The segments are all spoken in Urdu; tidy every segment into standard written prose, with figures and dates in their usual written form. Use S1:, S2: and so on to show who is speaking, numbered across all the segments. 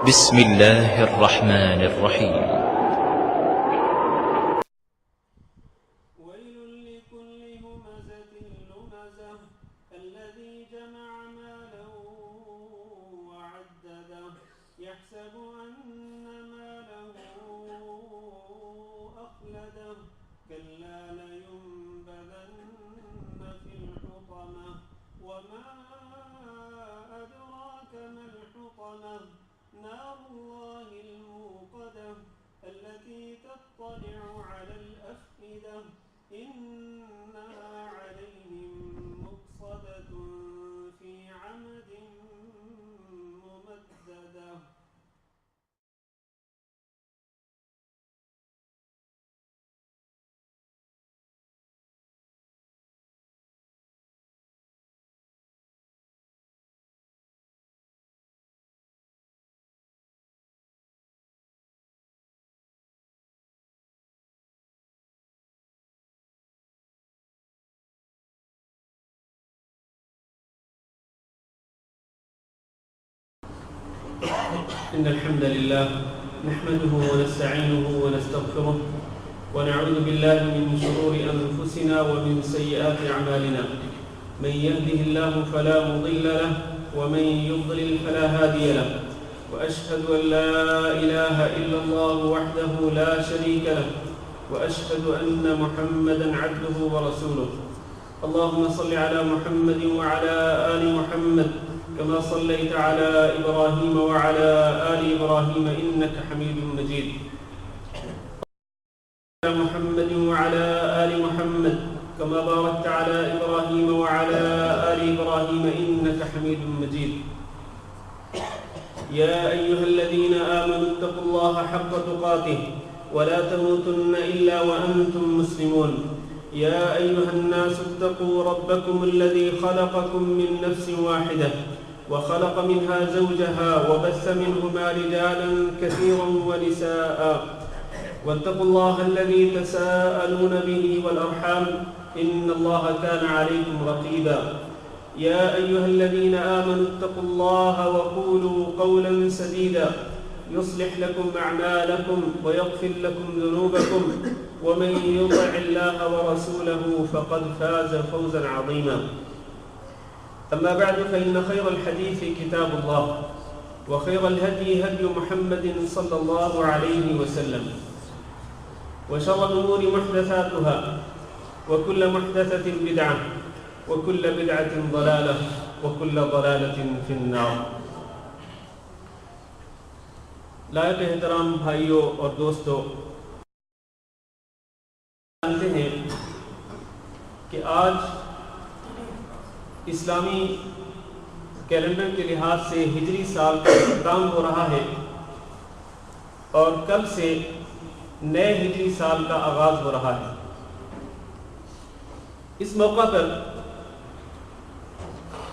S1: بسم الله الرحمن الرحيم.
S2: ويل لكل همزة لمزة الذي جمع مالا وعدده يحسب أن ماله أخلده كلا لينبذن في الحطمة وما أدراك ما الحطمة نار الله الموقدة التي تطلع على الأفئدة إنها عليهم مؤصدة في عمد ممددة. إن الحمد لله نحمده ونستعينه ونستغفره ونعوذ بالله من شرور أنفسنا ومن سيئات أعمالنا من يهده الله فلا مضل له ومن يضلل فلا هادي له وأشهد أن لا إله إلا الله وحده لا شريك له وأشهد أن محمدا عبده ورسوله. اللهم صل على محمد وعلى آل محمد كما صليت على إبراهيم وعلى آل إبراهيم إنك حميد مجيد. على محمد وعلى آل محمد كما باركت على إبراهيم وعلى آل إبراهيم إنك حميد مجيد. يا أيها الذين آمنوا اتقوا الله حق تقاته ولا تموتن إلا وأنتم مسلمون. يا أيها الناس اتقوا ربكم الذي خلقكم من نفس واحدة وخلق منها زوجها وبث منهما رجالا كثيرا ونساء واتقوا الله الذي تساءلون به والأرحام إن الله كان عليكم رقيبا. يا أيها الذين آمنوا اتقوا الله وقولوا قولا سديدا يصلح لكم أعمالكم ويغفر لكم ذنوبكم ومن يطع الله ورسوله فقد فاز فوزا عظيما. أما بعد فإن خير الحديث كتاب الله وخير الهدي هدي محمد صلى الله عليه وسلم وشر الأمور محدثاتها وكل محدثة بدعة وكل بدعة ضلالة وكل ضلالة في النار. لائق احترام بھائیوں اور دوستو، جانتے ہیں کہ آج اسلامی کیلنڈر کے لحاظ سے ہجری سال کا اختتام ہو رہا ہے اور کل سے نئے ہجری سال کا آغاز ہو رہا ہے. اس موقع پر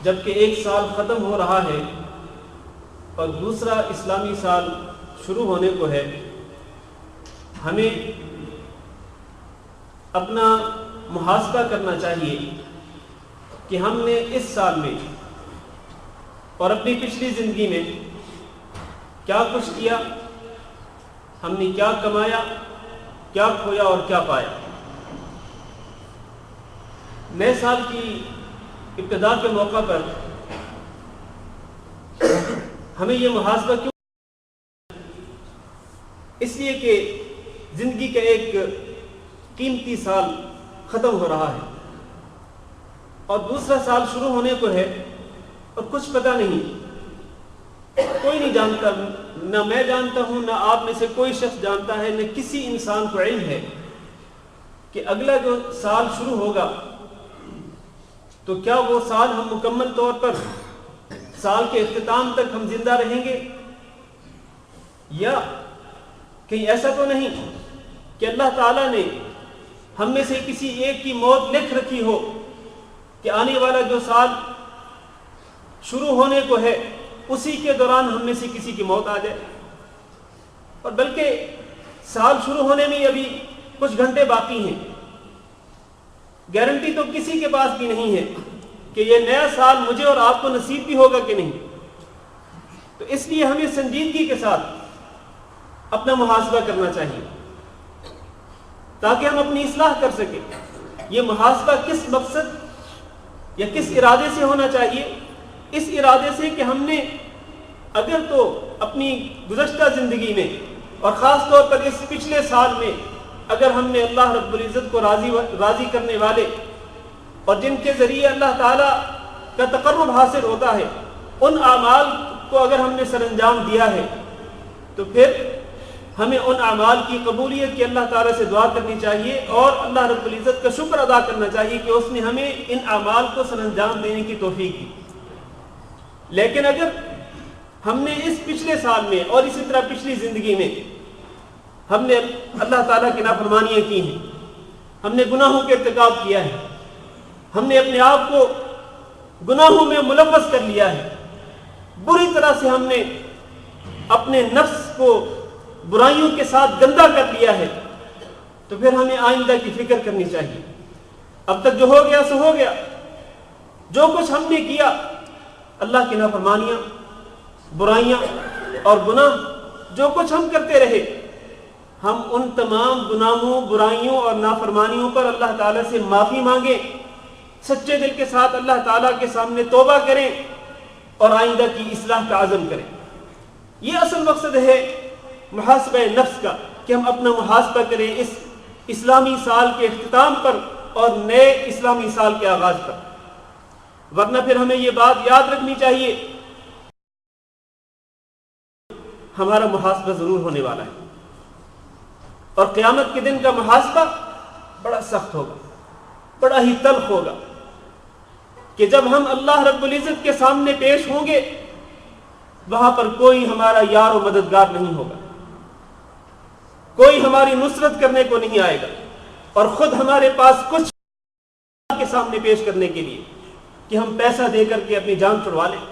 S2: جبکہ ایک سال ختم ہو رہا ہے اور دوسرا اسلامی سال شروع ہونے کو ہے، ہمیں اپنا محاسبہ کرنا چاہیے کہ ہم نے اس سال میں اور اپنی پچھلی زندگی میں کیا کچھ کیا، ہم نے کیا کمایا، کیا کھویا اور کیا پایا. نئے سال کی ابتدا کے موقع پر ہمیں یہ محاسبہ کیوں؟ اس لیے کہ زندگی کا ایک قیمتی سال ختم ہو رہا ہے اور دوسرا سال شروع ہونے کو ہے اور کچھ پتہ نہیں، کوئی نہیں جانتا، نہ میں جانتا ہوں، نہ آپ میں سے کوئی شخص جانتا ہے، نہ کسی انسان کو علم ہے کہ اگلا جو سال شروع ہوگا تو کیا وہ سال ہم مکمل طور پر سال کے اختتام تک ہم زندہ رہیں گے، یا کہیں ایسا تو نہیں کہ اللہ تعالیٰ نے ہم میں سے کسی ایک کی موت لکھ رکھی ہو کہ آنے والا جو سال شروع ہونے کو ہے اسی کے دوران ہم میں سے کسی کی موت آ جائے. اور بلکہ سال شروع ہونے میں ابھی کچھ گھنٹے باقی ہیں، گارنٹی تو کسی کے پاس بھی نہیں ہے کہ یہ نیا سال مجھے اور آپ کو نصیب بھی ہوگا کہ نہیں. تو اس لیے ہمیں سنجیدگی کے ساتھ اپنا محاسبہ کرنا چاہیے تاکہ ہم اپنی اصلاح کر سکیں۔ یہ محاسبہ کس مقصد یا کس ارادے سے ہونا چاہیے؟ اس ارادے سے کہ ہم نے اگر تو اپنی گزشتہ زندگی میں اور خاص طور پر اس پچھلے سال میں اگر ہم نے اللہ رب العزت کو راضی کرنے والے اور جن کے ذریعے اللہ تعالیٰ کا تقرب حاصل ہوتا ہے ان اعمال کو اگر ہم نے سر انجام دیا ہے تو پھر ہمیں ان اعمال کی قبولیت کی اللہ تعالیٰ سے دعا کرنی چاہیے اور اللہ رب العزت کا شکر ادا کرنا چاہیے کہ اس نے ہمیں ان اعمال کو سر انجام دینے کی توفیق دی۔ لیکن اگر ہم نے اس پچھلے سال میں اور اسی طرح پچھلی زندگی میں ہم نے اللہ تعالیٰ کی نافرمانیاں کی ہیں، ہم نے گناہوں کے ارتکاب کیا ہے، ہم نے اپنے آپ کو گناہوں میں ملوث کر لیا ہے، بری طرح سے ہم نے اپنے نفس کو برائیوں کے ساتھ گندا کر لیا ہے، تو پھر ہمیں آئندہ کی فکر کرنی چاہیے۔ اب تک جو ہو گیا سو ہو گیا، جو کچھ ہم نے کیا، اللہ کی نافرمانیاں، برائیاں اور گناہ جو کچھ ہم کرتے رہے، ہم ان تمام گناہوں، برائیوں اور نافرمانیوں پر اللہ تعالیٰ سے معافی مانگیں، سچے دل کے ساتھ اللہ تعالیٰ کے سامنے توبہ کریں اور آئندہ کی اصلاح کا عزم کریں۔ یہ اصل مقصد ہے محاسبہ نفس کا کہ ہم اپنا محاسبہ کریں اس اسلامی سال کے اختتام پر اور نئے اسلامی سال کے آغاز پر، ورنہ پھر ہمیں یہ بات یاد رکھنی چاہیے ہمارا محاسبہ ضرور ہونے والا ہے، اور قیامت کے دن کا محاسبہ بڑا سخت ہوگا، بڑا ہی تلخ ہوگا، کہ جب ہم اللہ رب العزت کے سامنے پیش ہوں گے وہاں پر کوئی ہمارا یار و مددگار نہیں ہوگا، کوئی ہماری نصرت کرنے کو نہیں آئے گا، اور خود ہمارے پاس کچھ کے سامنے پیش کرنے کے لیے کہ ہم پیسہ دے کر کے اپنی جان چھڑوا لیں۔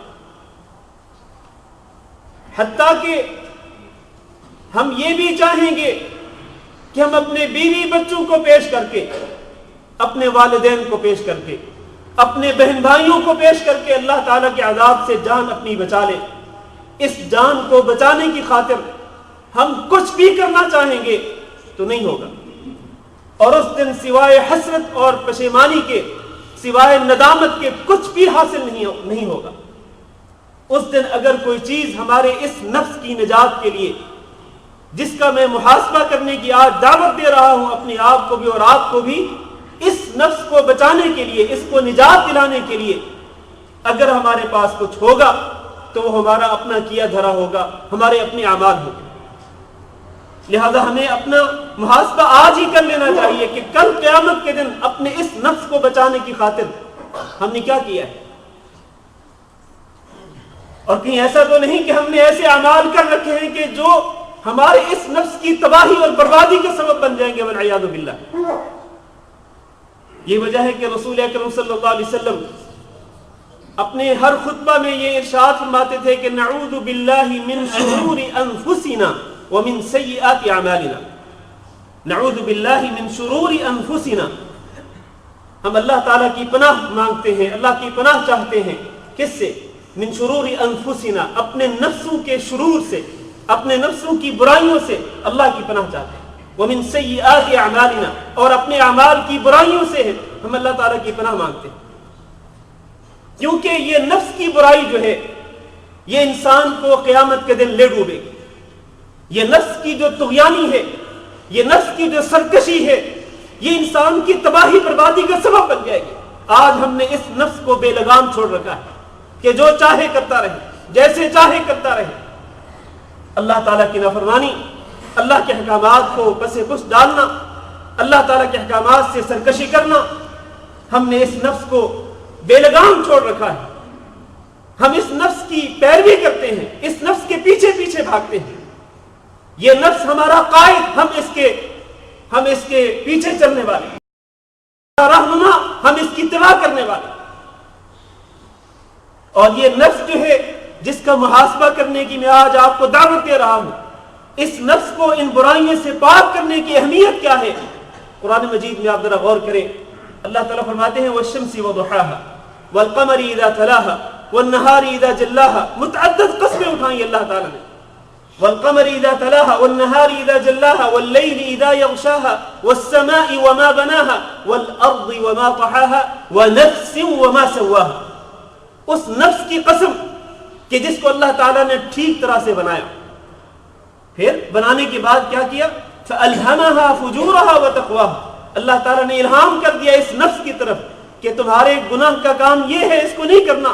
S2: حتیٰ کہ ہم یہ بھی چاہیں گے کہ ہم اپنے بیوی بچوں کو پیش کر کے، اپنے والدین کو پیش کر کے، اپنے بہن بھائیوں کو پیش کر کے اللہ تعالیٰ کے عذاب سے جان اپنی بچا لیں۔ اس جان کو بچانے کی خاطر ہم کچھ بھی کرنا چاہیں گے تو نہیں ہوگا، اور اس دن سوائے حسرت اور پشیمانی کے، سوائے ندامت کے کچھ بھی حاصل نہیں ہوگا۔ اس دن اگر کوئی چیز ہمارے اس نفس کی نجات کے لیے، جس کا میں محاسبہ کرنے کی آج دعوت دے رہا ہوں اپنے آپ کو بھی اور آپ کو بھی، اس نفس کو بچانے کے لیے، اس کو نجات دلانے کے لیے اگر ہمارے پاس کچھ ہوگا تو وہ ہمارا اپنا کیا دھرا ہوگا، ہمارے اپنے اعمال ہوں گے۔ لہذا ہمیں اپنا محاسبہ آج ہی کر لینا چاہیے کہ کل قیامت کے دن اپنے اس نفس کو بچانے کی خاطر ہم نے کیا کیا ہے، اور کہیں ایسا تو نہیں کہ ہم نے ایسے اعمال کر رکھے ہیں کہ جو ہمارے اس نفس کی تباہی اور بربادی کا سبب بن جائیں گے، والعیاذ باللہ۔ یہ وجہ ہے کہ رسول اکرم صلی اللہ علیہ وسلم اپنے ہر خطبہ میں یہ ارشاد فرماتے تھے کہ نعوذ باللہ من شرور انفسنا ومن سیئات اعمالنا، نعوذ باللہ من شرور انفسنا، ہم اللہ تعالیٰ کی پناہ مانگتے ہیں، اللہ کی پناہ چاہتے ہیں، کس سے؟ من شرور انفسنا، اپنے نفسوں کے شرور سے، اپنے نفسوں کی برائیوں سے اللہ کی پناہ چاہتے ہیں، ومن سیئات اعمالنا، اور اپنے اعمال کی برائیوں سے ہم اللہ تعالیٰ کی پناہ مانگتے ہیں، کیونکہ یہ نفس کی برائی جو ہے یہ انسان کو قیامت کے دن لے ڈوبے گی۔ یہ نفس کی جو طغیانی ہے، یہ نفس کی جو سرکشی ہے، یہ انسان کی تباہی بربادی کا سبب بن جائے گی۔ آج ہم نے اس نفس کو بے لگام چھوڑ رکھا ہے کہ جو چاہے کرتا رہے، جیسے چاہے کرتا رہے، اللہ تعالیٰ کی نافرمانی، اللہ کے احکامات کو پس پش ڈالنا، اللہ تعالیٰ کے احکامات سے سرکشی کرنا، ہم نے اس نفس کو بے لگام چھوڑ رکھا ہے۔ ہم اس نفس کی پیروی کرتے ہیں، اس نفس کے پیچھے پیچھے بھاگتے ہیں، یہ نفس ہمارا قائد، ہم اس کے پیچھے چلنے والے، رہنما، ہم اس کی اتباع کرنے والے۔ اور یہ نفس جو ہے جس کا محاسبہ کرنے کی میں آج آپ کو دعوت دے رہا ہوں، اس نفس کو ان برائیوں سے پاک کرنے کی اہمیت کیا ہے؟ قرآن مجید میں آپ ذرا غور کریں، اللہ تعالیٰ فرماتے ہیں وَالشَّمْسِ وَضُحَاهَا وَالْقَمَرِ إِذَا تَلَاهَا والنہار اذا جلاها، متعدد قسمیں اٹھائیں اللہ تعالیٰ نے. والقمر اذا تلاها والنہار اذا جلاها واللیل اذا یغشاها والسماء وما بناها والارض وما طحاها ونفس وما سواها. اس نفس کی قسم کہ جس کو اللہ تعالیٰ نے ٹھیک طرح سے بنایا. پھر بنانے کے بعد کیا کیا؟ فألہمها فجورها وتقواها. اللہ تعالیٰ نے الہام کر دیا اس نفس کی طرف کہ تمہارے گناہ کا کام یہ ہے، اس کو نہیں کرنا.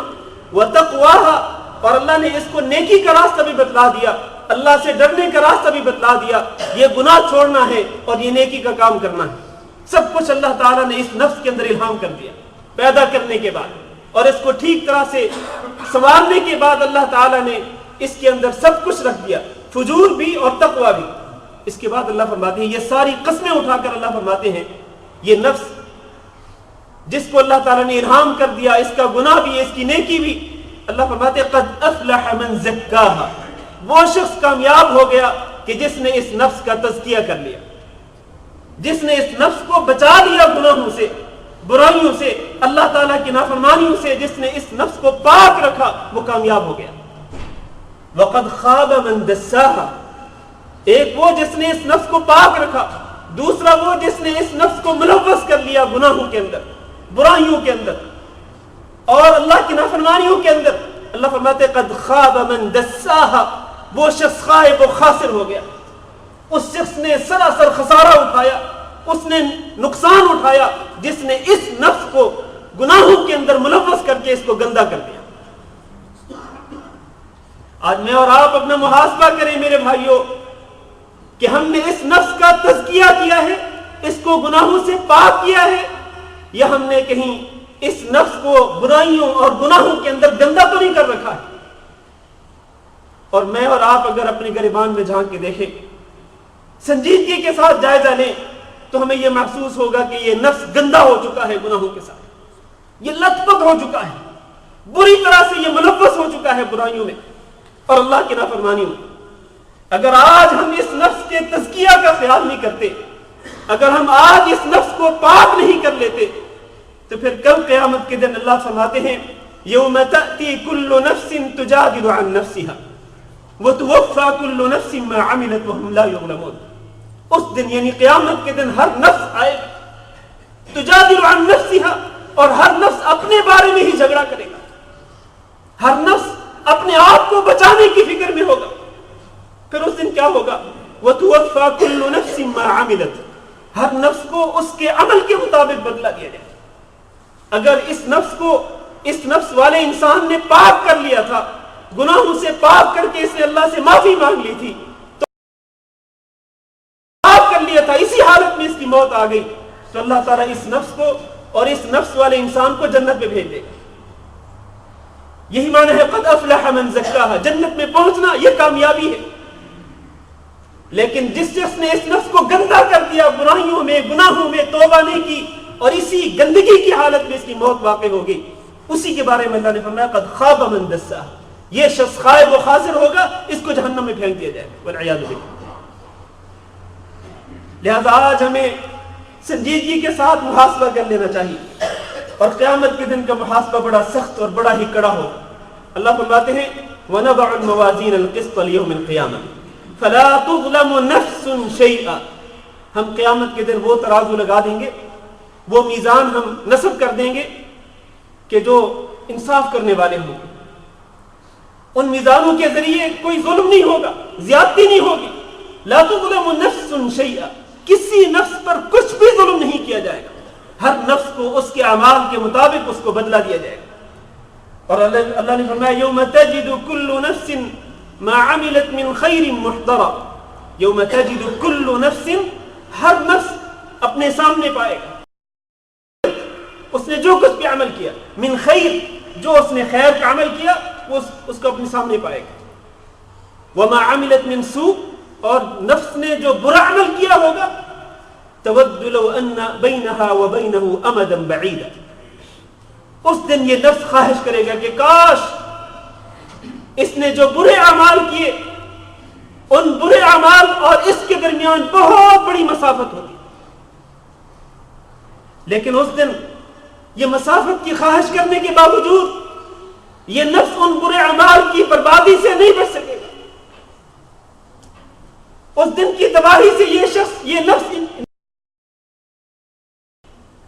S2: وتقواها، اور اللہ نے اس کو نیکی کا راستہ بھی بتلا دیا، اللہ سے ڈرنے کا راستہ بھی بتلا دیا. یہ گناہ چھوڑنا ہے اور یہ نیکی کا کام کرنا ہے. سب کچھ اللہ تعالیٰ نے اس نفس کے اندر الہام کر دیا پیدا کرنے کے بعد، اور اس کو ٹھیک طرح سے سنوارنے کے بعد اللہ تعالیٰ نے اس کے اندر سب کچھ رکھ دیا، فجور بھی اور تقوی بھی. اس کے بعد اللہ فرماتے ہیں، یہ ساری قسمیں اٹھا کر اللہ فرماتے ہیں یہ نفس جس کو اللہ تعالیٰ نے الہام کر دیا، اس کا گناہ بھی اس کی نیکی بھی، اللہ فرماتے ہیں قد افلح من زکاها. وہ شخص کامیاب ہو گیا کہ جس نے اس نفس کا تزکیہ کر لیا، جس نے اس نفس کو بچا لیا گناہوں سے، برائیوں سے، اللہ تعالیٰ کی نافرمانیوں سے. جس نے اس نفس کو پاک رکھا وہ کامیاب ہو گیا. وقد خاب من دساها، ایک وہ جس نے اس نفس کو پاک رکھا، دوسرا وہ جس نے اس نفس کو ملوث کر لیا گناہوں کے اندر، برائیوں کے اندر اور اللہ کی نافرمانیوں کے اندر. اللہ فرماتے قد خاب من دساها، وہ شخص خائب و خاسر ہو گیا. اس شخص نے سراسر خسارہ اٹھایا، اس نے نقصان اٹھایا جس نے اس نفس کو گناہوں کے اندر ملوث کر کے اس کو گندا کر دیا. آج میں اور آپ اپنا محاسبہ کریں میرے بھائیوں کہ ہم نے اس نفس کا تزکیہ کیا ہے، اس کو گناہوں سے پاک کیا ہے، یا ہم نے کہیں اس نفس کو برائیوں اور گناہوں کے اندر گندا تو نہیں کر رکھا ہے. اور میں اور آپ اگر اپنے گریبان میں جھانک کے دیکھیں، سنجیدگی کے ساتھ جائزہ لیں، تو ہمیں یہ محسوس ہوگا کہ یہ نفس گندا ہو چکا ہے گناہوں کے ساتھ، یہ لت پت ہو چکا ہے، بری طرح سے یہ ملوث ہو چکا ہے برائیوں میں اور اللہ کی نافرمانیوں میں. اگر آج ہم اس نفس کے تزکیہ کا خیال نہیں کرتے، اگر ہم آج اس نفس کو پاک نہیں کر لیتے، تو پھر کل قیامت کے دن اللہ فرماتے ہیں یوم تأتی کل نفس تجادل عن نفسها وتوفى كل نفس ما عملت وهم لا يظلمون. اس دن یعنی قیامت کے دن ہر نفس آئے گا تجادل عن نفسها، اور ہر نفس اپنے بارے میں ہی جھگڑا کرے گا، ہر نفس اپنے آپ کو بچانے کی فکر میں ہوگا. پھر اس دن کیا ہوگا؟ وتوفى كل نفس ما عملت، ہر نفس کو اس کے عمل کے مطابق بدلہ دیا جائے. اگر اس نفس والے انسان نے پاک کر لیا تھا، گناہوں سے پاک کر کے اس نے اللہ سے معافی مانگ لی تھی، تو پاک کر لیا تھا، اسی حالت میں اس کی موت آ گئی، تو اللہ تعالیٰ اس نفس کو اور اس نفس والے انسان کو جنت میں بھیج دے گا. یہی معنی ہے قد افلح من زکاها، جنت میں پہنچنا یہ کامیابی ہے. لیکن جس شخص نے اس نفس کو گندا کر دیا، برائیوں میں گناہوں میں توبہ نہیں کی، اور اسی گندگی کی حالت میں اس کی موت واقع ہو گئی، اسی کے بارے میں اللہ نے فرمایا قد خاب من دساها، یہ شخص خائب و خاسر ہوگا، اس کو جہنم میں پھینک دیا جائے گا والعیاذ باللہ. لہذا آج ہمیں سنجیدگی کے ساتھ محاسبہ کر لینا چاہیے، اور قیامت کے دن کا محاسبہ بڑا سخت اور بڑا ہی کڑا ہوگا. اللہ فرماتے ہیں وَنَضَعُ الْمَوَازِينَ الْقِسْطَ لِيَوْمِ الْقِيَامَةِ فَلَا تُظْلَمُ نَفْسٌ شَيْئًا. ہم قیامت کے دن وہ ترازو لگا دیں گے، وہ میزان ہم نصب کر دیں گے کہ جو انصاف کرنے والے ہوں گے. ان میزانوں کے ذریعے کوئی ظلم نہیں ہوگا، زیادتی نہیں ہوگی. لا تظلم نفس شیئا، کسی نفس پر کچھ بھی ظلم نہیں کیا جائے گا، ہر نفس کو اس کے اعمال کے مطابق اس کو بدلہ دیا جائے گا. اور اللہ نے فرمایا یوم تجد کل نفس ما عملت من خیر محضرا. یوم تجد کل نفس، ہر نفس اپنے سامنے پائے گا اس نے جو کچھ بھی عمل کیا، من خیر، جو اس نے خیر کا عمل کیا وہ اس کو اپنے سامنے پائے گا. وما عملت من سوء، اور نفس نے جو برا عمل کیا ہوگا تود لو ان بینہا وبینہ امدا بعیدا. اس دن یہ نفس خواہش کرے گا کہ کاش اس نے جو برے اعمال کیے، ان برے اعمال اور اس کے درمیان بہت بڑی مسافت ہوتی. لیکن اس دن یہ مسافت کی خواہش کرنے کے باوجود یہ نفس ان برے اعمال کی بربادی سے نہیں بچ سکے گا. اس دن کی تباہی سے یہ شخص، یہ نفس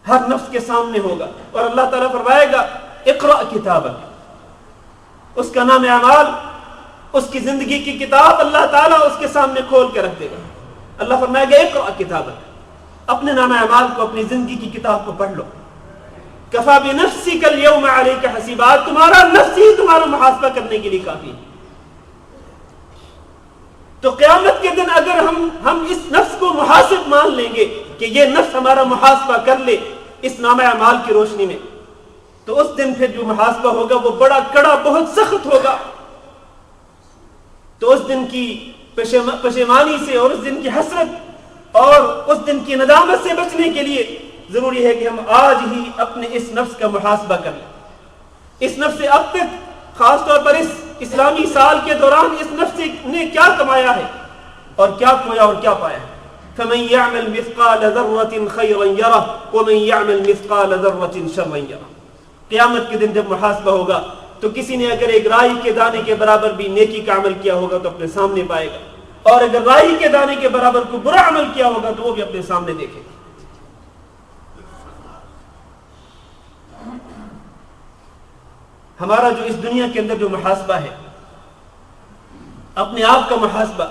S2: ہر نفس کے سامنے ہوگا. اور اللہ تعالیٰ فرمائے گا اقرأ کتابک، اس کا نام اعمال، اس کی زندگی کی کتاب اللہ تعالیٰ اس کے سامنے کھول کے رکھ دے گا. اللہ فرمائے گا اقرأ کتابک، اپنے نام اعمال کو، اپنی زندگی کی کتاب کو پڑھ لو. کفا بنفسک اليوم علیک حسیبا، تمہارا نفس ہی تمہارا محاسبہ کرنے کے لیے کافی ہے. تو قیامت کے دن اگر ہم اس نفس کو محاسب مان لیں گے کہ یہ نفس ہمارا محاسبہ کر لے اس نام اعمال کی روشنی میں، تو اس دن پھر جو محاسبہ ہوگا وہ بڑا کڑا، بہت سخت ہوگا. تو اس دن کی پشیمانی سے اور اس دن کی حسرت اور اس دن کی ندامت سے بچنے کے لیے ضروری ہے کہ ہم آج ہی اپنے اس نفس کا محاسبہ کر لیں. اس نفس سے اب تک، خاص طور پر اس اسلامی سال کے دوران، اس نفس نے کیا کمایا ہے اور کیا کھویا اور کیا پایا ہے. فَمَن يَعْمَلْ مِثْقَالَ ذَرَّةٍ خَيْرًا يَرَهُ وَمَن يَعْمَلْ مِثْقَالَ ذَرَّةٍ شَرًّا يَرَهُ. قیامت کے دن جب محاسبہ ہوگا تو کسی نے اگر ایک رائی کے دانے کے برابر بھی نیکی کا عمل کیا ہوگا تو اپنے سامنے پائے گا، اور اگر رائی کے دانے کے برابر کو برا عمل کیا ہوگا تو وہ بھی اپنے سامنے دیکھے گا. ہمارا جو اس دنیا کے اندر جو محاسبہ ہے، اپنے آپ کا محاسبہ،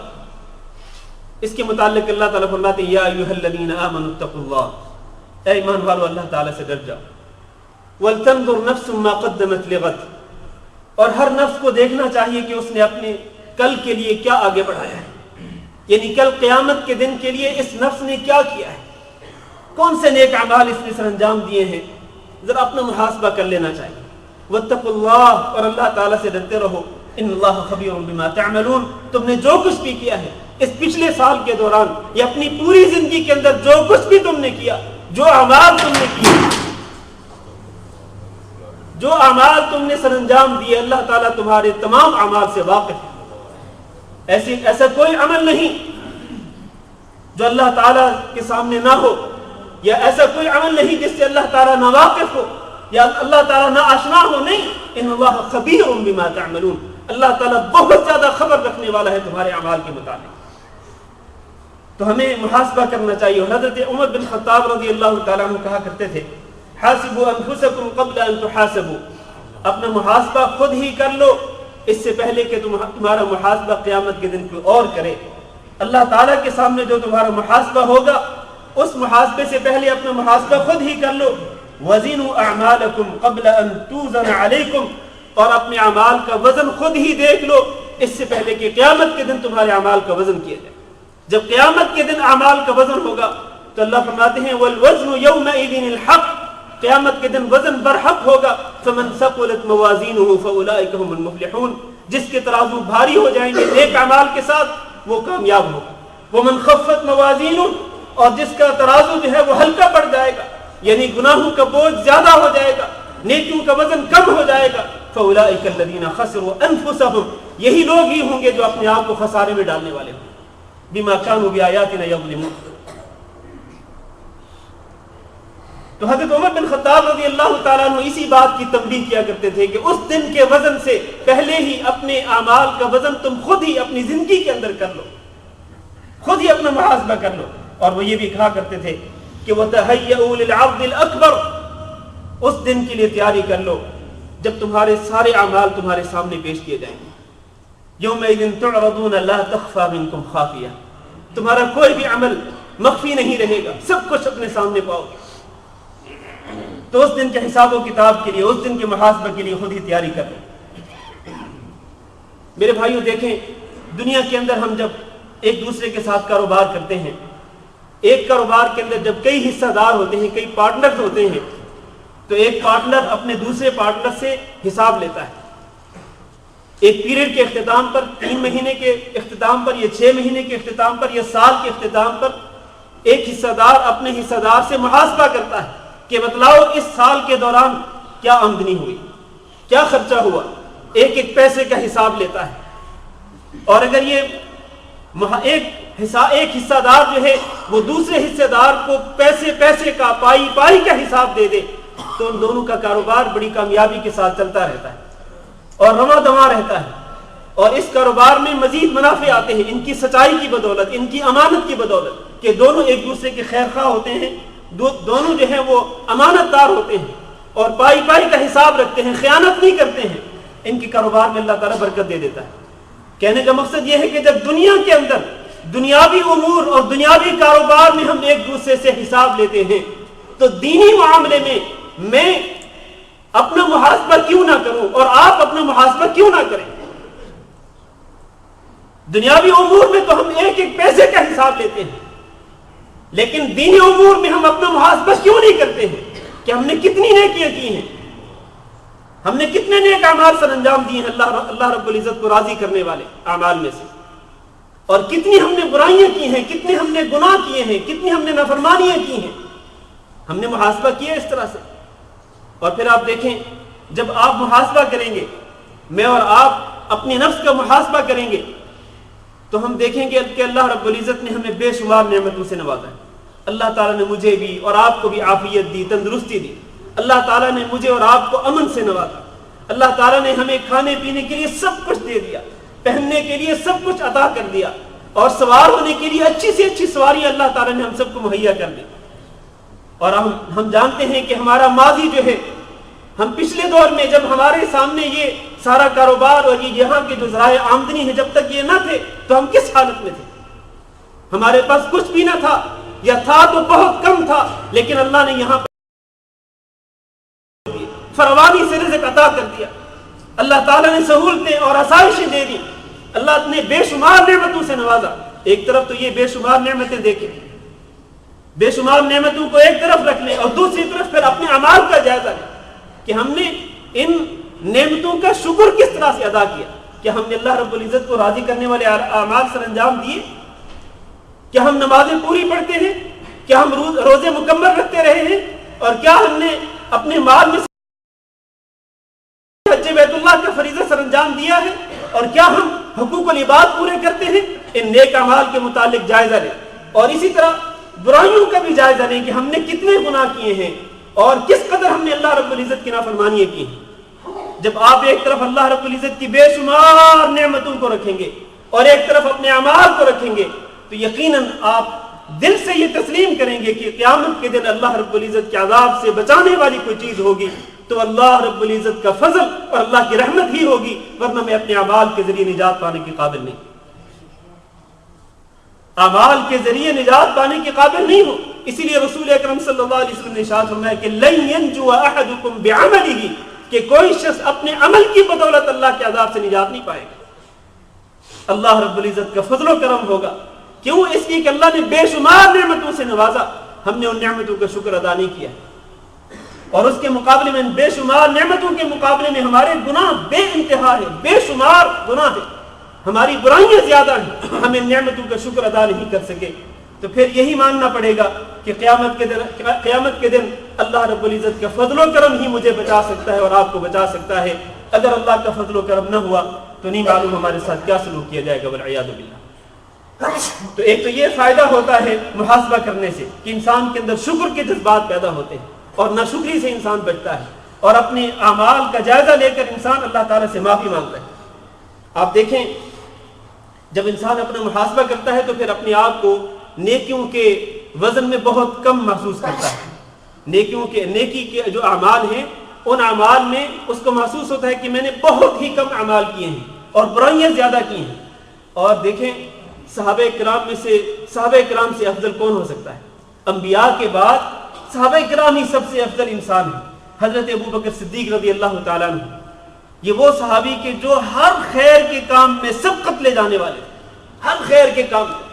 S2: اس کے متعلق اللہ تعالیٰ فرماتے ہیں یا ایھا الذین آمنوا اتقوا اللہ، اے ایمان والو اللہ تعالیٰ سے ڈر جاؤ. وَلْتَنْظُرْ نَفْسٌ مَا قَدَّمَتْ لِغَدٍ، اور ہر نفس کو دیکھنا چاہیے کہ اس نے اپنے کل کے لیے کیا آگے بڑھایا ہے. یعنی کل قیامت کے دن کے لیے اس نفس نے کیا کیا ہے، کون سے نیک اعمال اس نے سر انجام دیے ہیں. ذرا اپنا محاسبہ کر لینا چاہیے. واتقوا اللہ، اور اللہ تعالیٰ سے ڈرتے رہو. ان اللہ خبیر بما تعملون، تم نے جو کچھ بھی کیا ہے اس پچھلے سال کے دوران یا اپنی پوری زندگی کے اندر، جو کچھ بھی تم نے کیا، جو اعمال تم نے کیے، جو اعمال تم نے سر انجام دیے، اللہ تعالیٰ تمہارے تمام اعمال سے واقف ہے. ایسا کوئی عمل نہیں جو اللہ تعالیٰ کے سامنے نہ ہو، یا ایسا کوئی عمل نہیں جس سے اللہ تعالیٰ نہ واقف ہو یا اللہ تعالیٰ نہ آشنا ہو. نہیں، ان اللہ خبیر بما تعملون، اللہ تعالیٰ بہت زیادہ خبر رکھنے والا ہے تمہارے اعمال کے متعلق. تو ہمیں محاسبہ کرنا چاہیے. اور حضرت عمر بن خطاب رضی اللہ تعالیٰ عنہ کہا کرتے تھے حاسبوا انفسکم قبل ان تحاسبوا، اپنا محاسبہ خود ہی کر لو اس سے پہلے کہ تمہارا محاسبہ قیامت کے دن کوئی اور کرے. اللہ تعالیٰ کے سامنے جو تمہارا محاسبہ ہوگا، اس محاسبے سے پہلے اپنا محاسبہ خود ہی کر لو. وزنوا اعمالکم قبل ان توزن علیکم، اور اپنے اعمال کا وزن خود ہی دیکھ لو اس سے پہلے کہ قیامت کے دن تمہارے اعمال کا وزن کیا جائے. جب قیامت کے دن اعمال کا وزن ہوگا تو اللہ فرماتے ہیں والوزن یومئذ الحق، قیامت کے دن وزن برحق ہوگا. فمن ثقلت موازینہ فاولئک هم المفلحون، جس کے ترازو بھاری ہو جائیں گے نیک اعمال کے ساتھ وہ کامیاب ہوگا. ومن خفت موازینہ، اور جس کا ترازو جو ہے وہ ہلکا پڑ جائے گا، یعنی گناہوں کا بوجھ زیادہ ہو جائے گا، نیکیوں کا وزن کم ہو جائے گا. فاولئک الذین خسروا انفسهم، یہی لوگ ہی ہوں گے جو اپنے آپ کو خسارے میں ڈالنے والے ہوں. بما كانوا بآیاتنا یظلمون. تو حضرت عمر بن خطاب رضی اللہ تعالیٰ عنہ اسی بات کی تنبیہ کیا کرتے تھے کہ اس دن کے وزن سے پہلے ہی اپنے اعمال کا وزن تم خود ہی اپنی زندگی کے اندر کر لو، خود ہی اپنا محاسبہ کر لو. اور وہ یہ بھی کہا کرتے تھے کہ وَتَهَيَّئُوا لِلْعَرْضِ الْأَكْبَرِ، اس دن کے لیے تیاری کر لو جب تمہارے سارے اعمال تمہارے سامنے پیش کیے جائیں گے. یومئذ تعرضون لا تخفى منکم خافیہ، تمہارا کوئی بھی عمل مخفی نہیں رہے گا، سب کچھ اپنے سامنے پاؤ گے. تو اس دن کے حساب و کتاب کے لیے، اس دن کے محاسبہ کے لیے خود ہی تیاری کر لیں. میرے بھائیوں دیکھیں، دنیا کے اندر ہم جب ایک دوسرے کے ساتھ کاروبار کرتے ہیں، ایک کاروبار کے اندر جب کئی حصہ دار ہوتے ہیں، کئی پارٹنرز ہوتے ہیں، تو ایک پارٹنر اپنے دوسرے پارٹنر سے حساب لیتا ہے. ایک پیریڈ کے اختتام پر، 3 مہینے کے اختتام پر، یا 6 مہینے کے اختتام پر، یا سال کے اختتام پر ایک حصہ دار اپنے حصہ دار سے محاسبہ کرتا ہے کہ بتلاؤ اس سال کے دوران کیا آمدنی ہوئی، کیا خرچہ ہوا. ایک ایک پیسے کا حساب لیتا ہے. اور اگر یہ ایک حصہ دار جو ہے وہ دوسرے حصے دار کو پیسے کا پائی کا حساب دے دے تو ان دونوں کا کاروبار بڑی کامیابی کے ساتھ چلتا رہتا ہے. اور رواں دواں رہتا ہے، اور اس کاروبار میں مزید منافع آتے ہیں ان کی سچائی کی بدولت، ان کی امانت کی بدولت، کہ دونوں ایک دوسرے کے خیر خواہ ہوتے ہیں، دونوں جو ہیں وہ امانت دار ہوتے ہیں اور پائی پائی کا حساب رکھتے ہیں، خیانت نہیں کرتے ہیں، ان کے کاروبار میں اللہ تعالیٰ برکت دے دیتا ہے۔ کہنے کا مقصد یہ ہے کہ جب دنیا کے اندر دنیاوی امور اور دنیاوی کاروبار میں ہم ایک دوسرے سے حساب لیتے ہیں تو دینی معاملے میں اپنا محاسبہ کیوں نہ کروں اور آپ اپنا محاسبہ کیوں نہ کریں؟ دنیاوی امور میں تو ہم ایک ایک پیسے کا حساب لیتے ہیں، لیکن دینی امور میں ہم اپنا محاسبہ کیوں نہیں کرتے ہیں کہ ہم نے کتنی نیکیاں کی ہیں، ہم نے کتنے نیک اعمال سر انجام دیے ہیں اللہ رب العزت کو راضی کرنے والے اعمال میں سے، اور کتنی ہم نے برائیاں کی ہیں، کتنے ہم نے گناہ کیے ہیں، کتنی ہم نے نافرمانیاں کی ہیں، ہم نے محاسبہ کیا اس طرح سے۔ اور پھر آپ دیکھیں جب آپ محاسبہ کریں گے، میں اور آپ اپنی نفس کا محاسبہ کریں گے تو ہم دیکھیں گے کہ اللہ رب العزت نے ہمیں بے شمار نعمتوں سے نوازا ہے۔ اللہ تعالیٰ نے مجھے بھی اور آپ کو بھی عافیت دی، تندرستی دی، اللہ تعالیٰ نے مجھے اور آپ کو امن سے نوازا، اللہ تعالیٰ نے ہمیں کھانے پینے کے لیے سب کچھ دے دیا، پہننے کے لیے سب کچھ عطا کر دیا، اور سوار ہونے کے لیے اچھی سے اچھی سواری اللہ تعالیٰ نے ہم سب کو مہیا کر دی۔ اور ہم جانتے ہیں کہ ہمارا ماضی جو ہے، ہم پچھلے دور میں جب ہمارے سامنے یہ سارا کاروبار اور یہ یہاں کے جو ذرائع آمدنی ہے جب تک یہ نہ تھے تو ہم کس حالت میں تھے؟ ہمارے پاس کچھ بھی نہ تھا، یا تھا تو بہت کم تھا، لیکن اللہ نے یہاں پر فراوانی سے رزق عطا کر دیا، اللہ تعالیٰ نے سہولتیں اور آسائشیں دے دی، اللہ نے بے شمار نعمتوں سے نوازا۔ ایک طرف تو یہ بے شمار نعمتیں دیکھیں، بے شمار نعمتوں کو ایک طرف رکھ لیں، اور دوسری طرف پھر اپنے اعمال کا جائزہ لیں کہ ہم نے ان نعمتوں کا شکر کس طرح سے ادا کیا، کہ ہم نے اللہ رب العزت کو راضی کرنے والے اعمال سر انجام دیے، کیا ہم نمازیں پوری پڑھتے ہیں، کیا ہم روزے مکمل رکھتے رہے ہیں، اور کیا ہم نے اپنے مال میں حج بیت اللہ کا فریضہ سر انجام دیا ہے، اور کیا ہم حقوق العباد پورے کرتے ہیں۔ ان نیک اعمال کے متعلق جائزہ لیں، اور اسی طرح برائیوں کا بھی جائزہ لیں کہ ہم نے کتنے گناہ کیے ہیں اور کس قدر ہم نے اللہ رب العزت کی نافرمانیاں کی ہیں۔ جب آپ ایک طرف اللہ رب العزت کی بے شمار نعمتوں کو رکھیں گے اور ایک طرف اپنے اعمال کو رکھیں گے تو یقیناً آپ دل سے یہ تسلیم کریں گے کہ قیامت کے دن اللہ رب العزت کے عذاب سے بچانے والی کوئی چیز ہوگی تو اللہ رب العزت کا فضل اور اللہ کی رحمت ہی ہوگی، ورنہ میں اپنے اعمال کے ذریعے نجات پانے کے قابل نہیں، اعمال کے ذریعے نجات پانے کے قابل نہیں ہوں۔ اسی لیے رسول اکرم صلی اللہ علیہ وسلم نے ارشاد فرمایا کہ لن ينجو احدكم بعمله، کہ کوئی شخص اپنے عمل کی بدولت اللہ کے عذاب سے نجات نہیں پائے گا، اللہ رب العزت کا فضل و کرم ہوگا۔ کیوں؟ اس لیے کہ اللہ نے بے شمار نعمتوں سے نوازا، ہم نے ان نعمتوں کا شکر ادا نہیں کیا، اور اس کے مقابلے میں ان بے شمار نعمتوں کے مقابلے میں ہمارے گناہ بے انتہا ہے، بے شمار گناہ ہے، ہماری برائیاں زیادہ ہیں، ہم ان نعمتوں کا شکر ادا نہیں کر سکے۔ تو پھر یہی ماننا پڑے گا کہ قیامت کے دن اللہ رب العزت کا فضل و کرم ہی مجھے بچا سکتا ہے اور آپ کو بچا سکتا ہے۔ اگر اللہ کا فضل و کرم نہ ہوا تو نہیں معلوم ہمارے ساتھ کیا سلوک کیا جائے گا، والعیاذ باللہ۔ تو ایک تو یہ فائدہ ہوتا ہے محاسبہ کرنے سے کہ انسان کے اندر شکر کے جذبات پیدا ہوتے ہیں اور ناشکری سے انسان بچتا ہے، اور اپنے اعمال کا جائزہ لے کر انسان اللہ تعالیٰ سے معافی مانگتا ہے۔ آپ دیکھیں جب انسان اپنا محاسبہ کرتا ہے تو پھر اپنے آپ کو نیکیوں کے وزن میں بہت کم محسوس کرتا ہے، نیکی کے جو اعمال ہیں ان اعمال میں اس کو محسوس ہوتا ہے کہ میں نے بہت ہی کم اعمال کیے ہیں اور برائیاں زیادہ کی ہیں۔ اور دیکھیں صحابہ کرام سے افضل کون ہو سکتا ہے؟ انبیاء کے بعد صحابہ کرام ہی سب سے افضل انسان ہیں۔ حضرت ابوبکر صدیق رضی اللہ تعالیٰ عنہ، یہ وہ صحابی کے جو ہر خیر کے کام میں سبقت لے جانے والے تھے، ہر خیر کے کام میں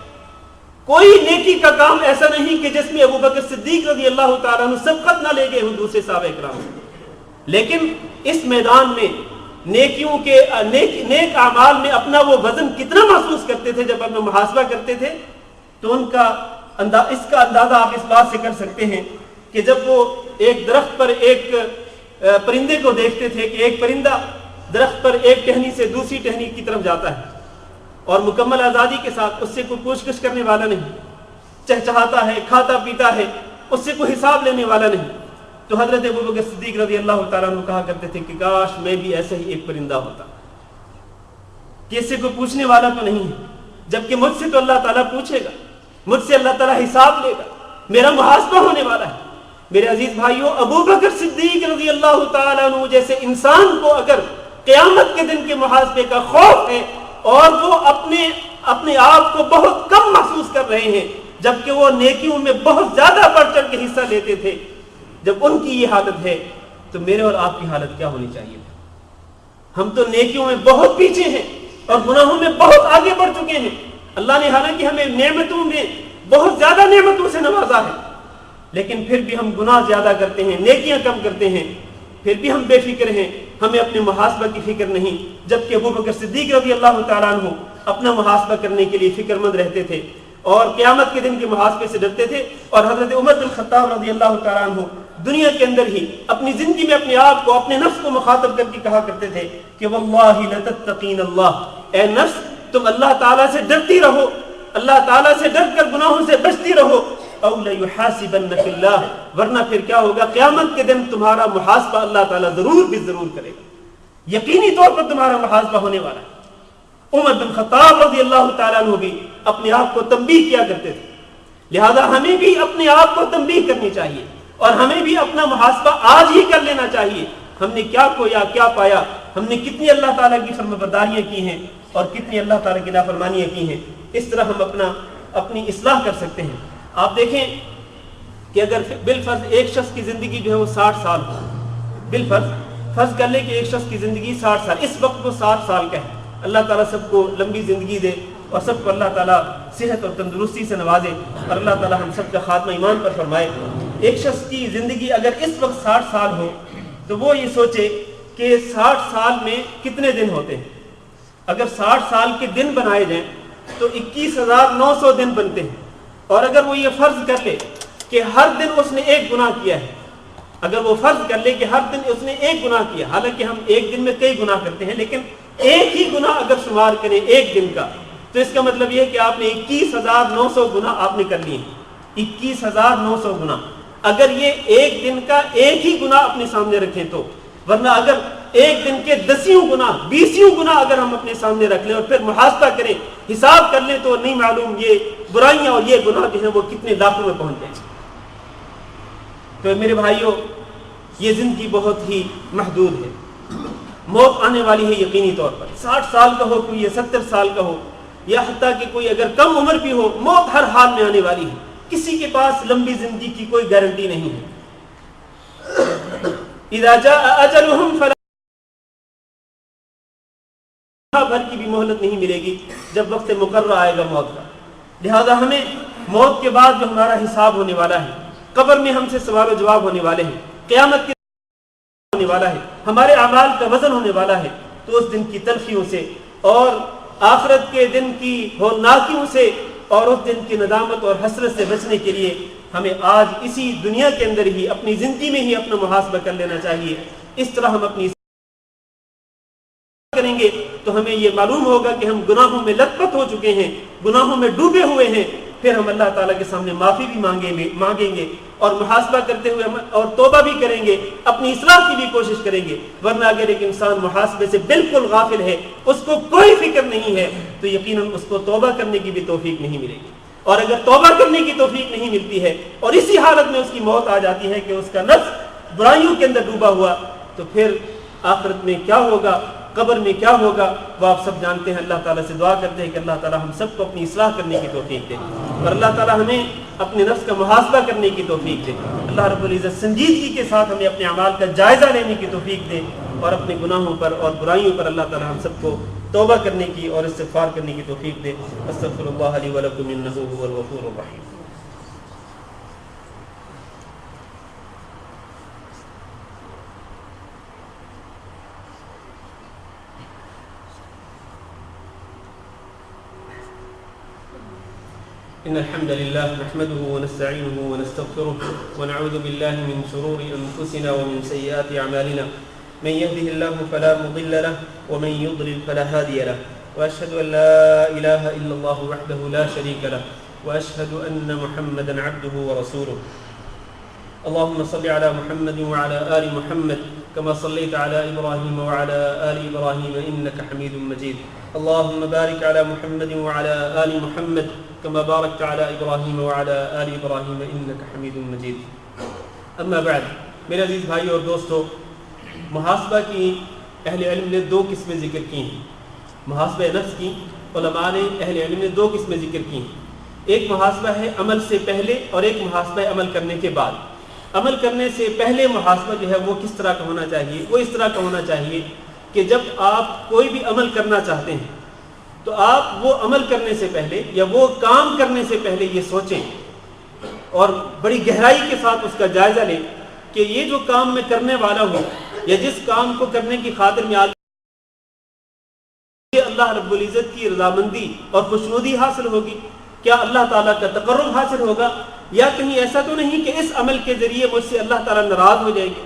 S2: کوئی نیکی کا کام ایسا نہیں کہ جس میں ابوبکر صدیق رضی اللہ تعالیٰ عنہ سبقت نہ لے گئے ہوں دوسرے صحابہ کرام سے۔ لیکن اس میدان میں نیک اعمال میں اپنا وہ وزن کتنا محسوس کرتے تھے جب اپنا محاسبہ کرتے تھے، تو اس کا اندازہ آپ اس بات سے کر سکتے ہیں کہ جب وہ ایک درخت پر ایک پرندے کو دیکھتے تھے کہ ایک پرندہ درخت پر ایک ٹہنی سے دوسری ٹہنی کی طرف جاتا ہے اور مکمل آزادی کے ساتھ، اس سے کوئی پوچھ گچھ کرنے والا نہیں، چہچہاتا ہے، کھاتا پیتا ہے، اس سے کوئی حساب لینے والا نہیں، تو حضرت ابوبکر صدیق رضی اللہ تعالیٰ عنہ کہا کرتے تھے کہ کاش میں بھی ایسا ہی ایک پرندہ ہوتا کہ اس سے کوئی پوچھنے والا تو نہیں ہے، جبکہ مجھ سے تو اللہ تعالیٰ پوچھے گا، مجھ سے اللہ تعالیٰ حساب لے گا، میرا محاسبہ ہونے والا ہے۔ میرے عزیز بھائیوں، ابوبکر صدیق رضی اللہ تعالیٰ عنہ جیسے انسان کو اگر قیامت کے دن کے محاسبے کا خوف ہے اور وہ اپنے آپ کو بہت کم محسوس کر رہے ہیں، جبکہ وہ نیکیوں میں بہت زیادہ بڑھ چڑھ کے حصہ لیتے تھے، جب ان کی یہ حالت ہے تو میرے اور آپ کی حالت کیا ہونی چاہیے؟ ہم تو نیکیوں میں بہت پیچھے ہیں اور گناہوں میں بہت آگے بڑھ چکے ہیں۔ اللہ نے حالانکہ ہمیں نعمتوں میں بہت زیادہ نعمتوں سے نوازا ہے، لیکن پھر بھی ہم گناہ زیادہ کرتے ہیں، نیکیاں کم کرتے ہیں، پھر بھی ہم بے فکر ہیں، ہمیں اپنے محاسبہ کی فکر نہیں، جبکہ ابوبکر صدیق رضی اللہ تعالیٰ عنہ اپنا محاسبہ کرنے کے لیے فکر مند رہتے تھے اور قیامت کے دن کے محاسبے سے ڈرتے تھے۔ اور حضرت عمر بن خطاب رضی اللہ تعالیٰ عنہ دنیا کے اندر ہی اپنی زندگی میں اپنے آپ کو، اپنے نفس کو مخاطب کر کے کہا کرتے تھے کہ واللہ لتتقین اللہ، اے نفس تم اللہ تعالیٰ سے ڈرتی رہو، اللہ تعالیٰ سے ڈر کر گناہوں سے بچتی رہو، او لیحاسبنک اللہ، ورنہ پھر کیا ہوگا، قیامت کے دن تمہارا محاسبہ اللہ تعالیٰ ضرور بھی ضرور کرے گا، یقینی طور پر تمہارا محاسبہ ہونے والا ہے۔ عمر بن خطاب رضی اللہ تعالیٰ عنہ بھی اپنے آپ کو تنبیہ کیا کرتے تھے، لہذا ہمیں بھی اپنے آپ کو تنبیہ کرنی چاہیے اور ہمیں بھی اپنا محاسبہ آج ہی کر لینا چاہیے۔ ہم نے کیا کھویا، کیا پایا، ہم نے کتنی اللہ تعالیٰ کی فرمانبرداریاں کی ہیں اور کتنی اللہ تعالیٰ کی نافرمانیاں کی ہیں، اس طرح ہم اپنی اصلاح کر سکتے ہیں۔ آپ دیکھیں کہ اگر بالفرض ایک شخص کی زندگی جو ہے وہ 60 سال ہو، فرض کر لیں کہ ایک شخص کی زندگی 60 سال، اس وقت وہ 60 سال کا ہے، اللہ تعالیٰ سب کو لمبی زندگی دے اور سب کو اللہ تعالیٰ صحت اور تندرستی سے نوازے اور اللہ تعالیٰ ہم سب کا خاتمہ ایمان پر فرمائے۔ ایک شخص کی زندگی اگر اس وقت 60 سال ہو تو وہ یہ سوچے کہ 60 سال میں کتنے دن ہوتے ہیں۔ اگر 60 سال کے دن بنائے جائیں تو 21,900 دن بنتے ہیں، اور اگر وہ یہ فرض کر لے کہ ہر دن اس نے ایک گناہ کیا ہے، اگر وہ فرض کر لے کہ ہر دن اس نے ایک گناہ کیا، حالانکہ ہم ایک دن میں کئی گناہ کرتے ہیں، لیکن ایک ہی گناہ اگر شمار کریں ایک دن کا، تو اس کا مطلب یہ ہے کہ آپ نے 21,900 گناہ آپ نے کر لیے، 21,900 گناہ۔ اگر یہ ایک دن کا ایک ہی گناہ اپنے سامنے رکھیں تو، ورنہ اگر ایک دن کے 10 گناہ 20 گناہ اگر ہم اپنے سامنے رکھ لیں اور پھر محاسبہ کریں، حساب کر لیں، تو نہیں معلوم یہ برائیاں اور یہ گناہ جو ہیں وہ کتنے لاکھوں میں پہنچ جائیں۔ تو میرے بھائیوں، یہ زندگی بہت ہی محدود ہے، موت آنے والی ہے یقینی طور پر، 60 سال کا ہو کوئی، 70 سال کا ہو، یا حتیٰ کہ کوئی اگر کم عمر بھی ہو، موت ہر حال میں آنے والی ہے، کسی کے پاس لمبی زندگی کی کوئی گارنٹی نہیں ہے۔ اذا جاء اجلهم فلا بھر کی بھی مہلت نہیں ملے گی جب وقت مقررہ آئے گا موت کا۔ لہذا ہمیں موت کے بعد جو ہمارا حساب ہونے والا ہے، قبر میں ہم سے سوال و جواب ہونے والے ہیں، قیامت کے ہونے والا ہے، ہمارے اعمال کا وزن ہونے والا ہے، تو اس دن کی تلخیوں سے اور آخرت کے دن کی ہولناکیوں سے اور اس دن کی ندامت اور حسرت سے بچنے کے لیے ہمیں آج اسی دنیا کے اندر ہی اپنی زندگی میں ہی اپنا محاسبہ کر لینا چاہیے۔ اس طرح ہم اپنی کریں گے تو ہمیں یہ معلوم ہوگا کہ ہم گناہوں میں لت پت ہو چکے ہیں، گناہوں میں ڈوبے ہوئے ہیں، پھر ہم اللہ تعالیٰ کے سامنے معافی بھی مانگیں گے اور محاسبہ کرتے ہوئے اور توبہ بھی کریں گے، اپنی اصلاح کی بھی کوشش کریں گے۔ ورنہ اگر ایک انسان محاسبے سے بالکل غافل ہے، اس کو کوئی فکر نہیں ہے، تو یقیناً اس کو توبہ کرنے کی بھی توفیق نہیں ملے گی، اور اگر توبہ کرنے کی توفیق نہیں ملتی ہے اور اسی حالت میں اس کی موت آ جاتی ہے کہ اس کا نفس برائیوں کے اندر ڈوبا ہوا، تو پھر آخرت میں کیا ہوگا، قبر میں کیا ہوگا، وہ آپ سب جانتے ہیں۔ اللہ تعالیٰ سے دعا کرتے ہیں کہ اللہ تعالیٰ ہم سب کو اپنی اصلاح کرنے کی توفیق دے اور اللہ تعالیٰ ہمیں اپنے نفس کا محاسبہ کرنے کی توفیق دے۔ اللہ رب العزت سنجیدگی کے ساتھ ہمیں اپنے اعمال کا جائزہ لینے کی توفیق دے اور اپنے گناہوں پر اور برائیوں پر اللہ تعالیٰ ہم سب کو توبہ کرنے کی اور استغفار کرنے کی توفیق دے۔ استغفر اللہ لی ولکم انہ هو الغفور الرحیم۔ إن الحمد لله نحمده ونستعينه ونستغفره ونعوذ بالله من شرور أنفسنا ومن سيئات أعمالنا من يهده الله فلا مضل له ومن يضلل فلا هادي له وأشهد أن لا إله إلا الله وحده لا شريك له وأشهد أن محمدا عبده ورسوله اللهم صل على محمد وعلى آل محمد كما صليت على إبراهيم وعلى آل إبراهيم إنك حميد مجيد. اللهم بارك على محمد وعلى آل محمد كما باركت على إبراهيم وعلى آل إبراهيم إنك حميد مجيد. اما بعد، میرے عزیز بھائی اور دوستو، محاسبہ کی اہل علم نے دو قسمیں ذکر کی ہیں. محاسبہ نفس کی علماء نے اہل علم نے دو قسمیں ذکر کی ہیں. ایک محاسبہ ہے عمل سے پہلے اور ایک محاسبہ عمل کرنے کے بعد. عمل کرنے سے پہلے محاسبہ جو ہے وہ کس طرح کا ہونا چاہیے؟ وہ اس طرح کا ہونا چاہیے کہ جب آپ کوئی بھی عمل کرنا چاہتے ہیں تو آپ وہ عمل کرنے سے پہلے یا وہ کام کرنے سے پہلے یہ سوچیں اور بڑی گہرائی کے ساتھ اس کا جائزہ لیں کہ یہ جو کام میں کرنے والا ہوں یا جس کام کو کرنے کی خاطر میں اللہ رب العزت کی رضامندی اور خوشنودی حاصل ہوگی؟ کیا اللہ تعالیٰ کا تقرب حاصل ہوگا؟ یا کہیں ایسا تو نہیں کہ اس عمل کے ذریعے مجھ سے اللہ تعالیٰ ناراض ہو جائے گی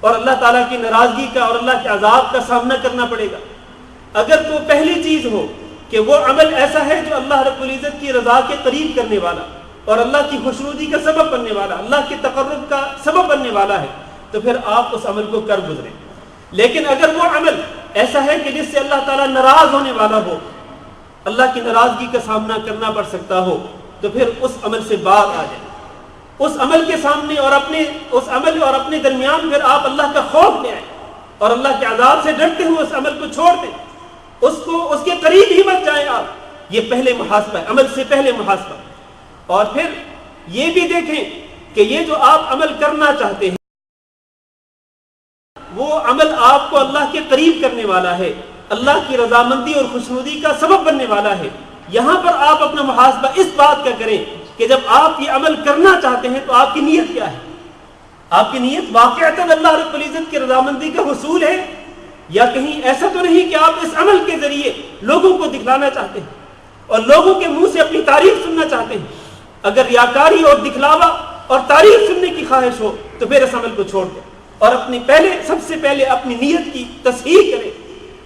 S2: اور اللہ تعالیٰ کی ناراضگی کا اور اللہ کے عذاب کا سامنا کرنا پڑے گا؟ اگر تو پہلی چیز ہو کہ وہ عمل ایسا ہے جو اللہ رب العزت کی رضا کے قریب کرنے والا اور اللہ کی خوشنودی کا سبب بننے والا، اللہ کے تقرب کا سبب بننے والا ہے، تو پھر آپ اس عمل کو کر گزریں. لیکن اگر وہ عمل ایسا ہے کہ جس سے اللہ تعالیٰ ناراض ہونے والا ہو، اللہ کی ناراضگی کا سامنا کرنا پڑ سکتا ہو، تو پھر اس عمل سے باز آ جائیں. اس عمل کے سامنے اور اپنے درمیان پھر آپ اللہ کا خوف لے آئیں اور اللہ کے عذاب سے ڈرتے ہوئے اس عمل کو چھوڑ دیں، اس کے قریب ہی مت جائیں آپ. یہ پہلے محاسبہ ہے، عمل سے پہلے محاسبہ. اور پھر یہ بھی دیکھیں کہ یہ جو آپ عمل کرنا چاہتے ہیں وہ عمل آپ کو اللہ کے قریب کرنے والا ہے، اللہ کی رضامندی اور خوشنودی کا سبب بننے والا ہے. یہاں پر آپ اپنا محاسبہ اس بات کا کریں کہ جب آپ یہ عمل کرنا چاہتے ہیں تو آپ کی نیت کیا ہے؟ آپ کی نیت واقعتاً اللہ رب العزت کی رضامندی کا حصول ہے یا کہیں ایسا تو نہیں کہ آپ اس عمل کے ذریعے لوگوں کو دکھلانا چاہتے ہیں اور لوگوں کے منہ سے اپنی تعریف سننا چاہتے ہیں؟ اگر ریاکاری اور دکھلاوا اور تعریف سننے کی خواہش ہو تو پھر اس عمل کو چھوڑ دیں اور سب سے پہلے اپنی نیت کی تصحیح کریں،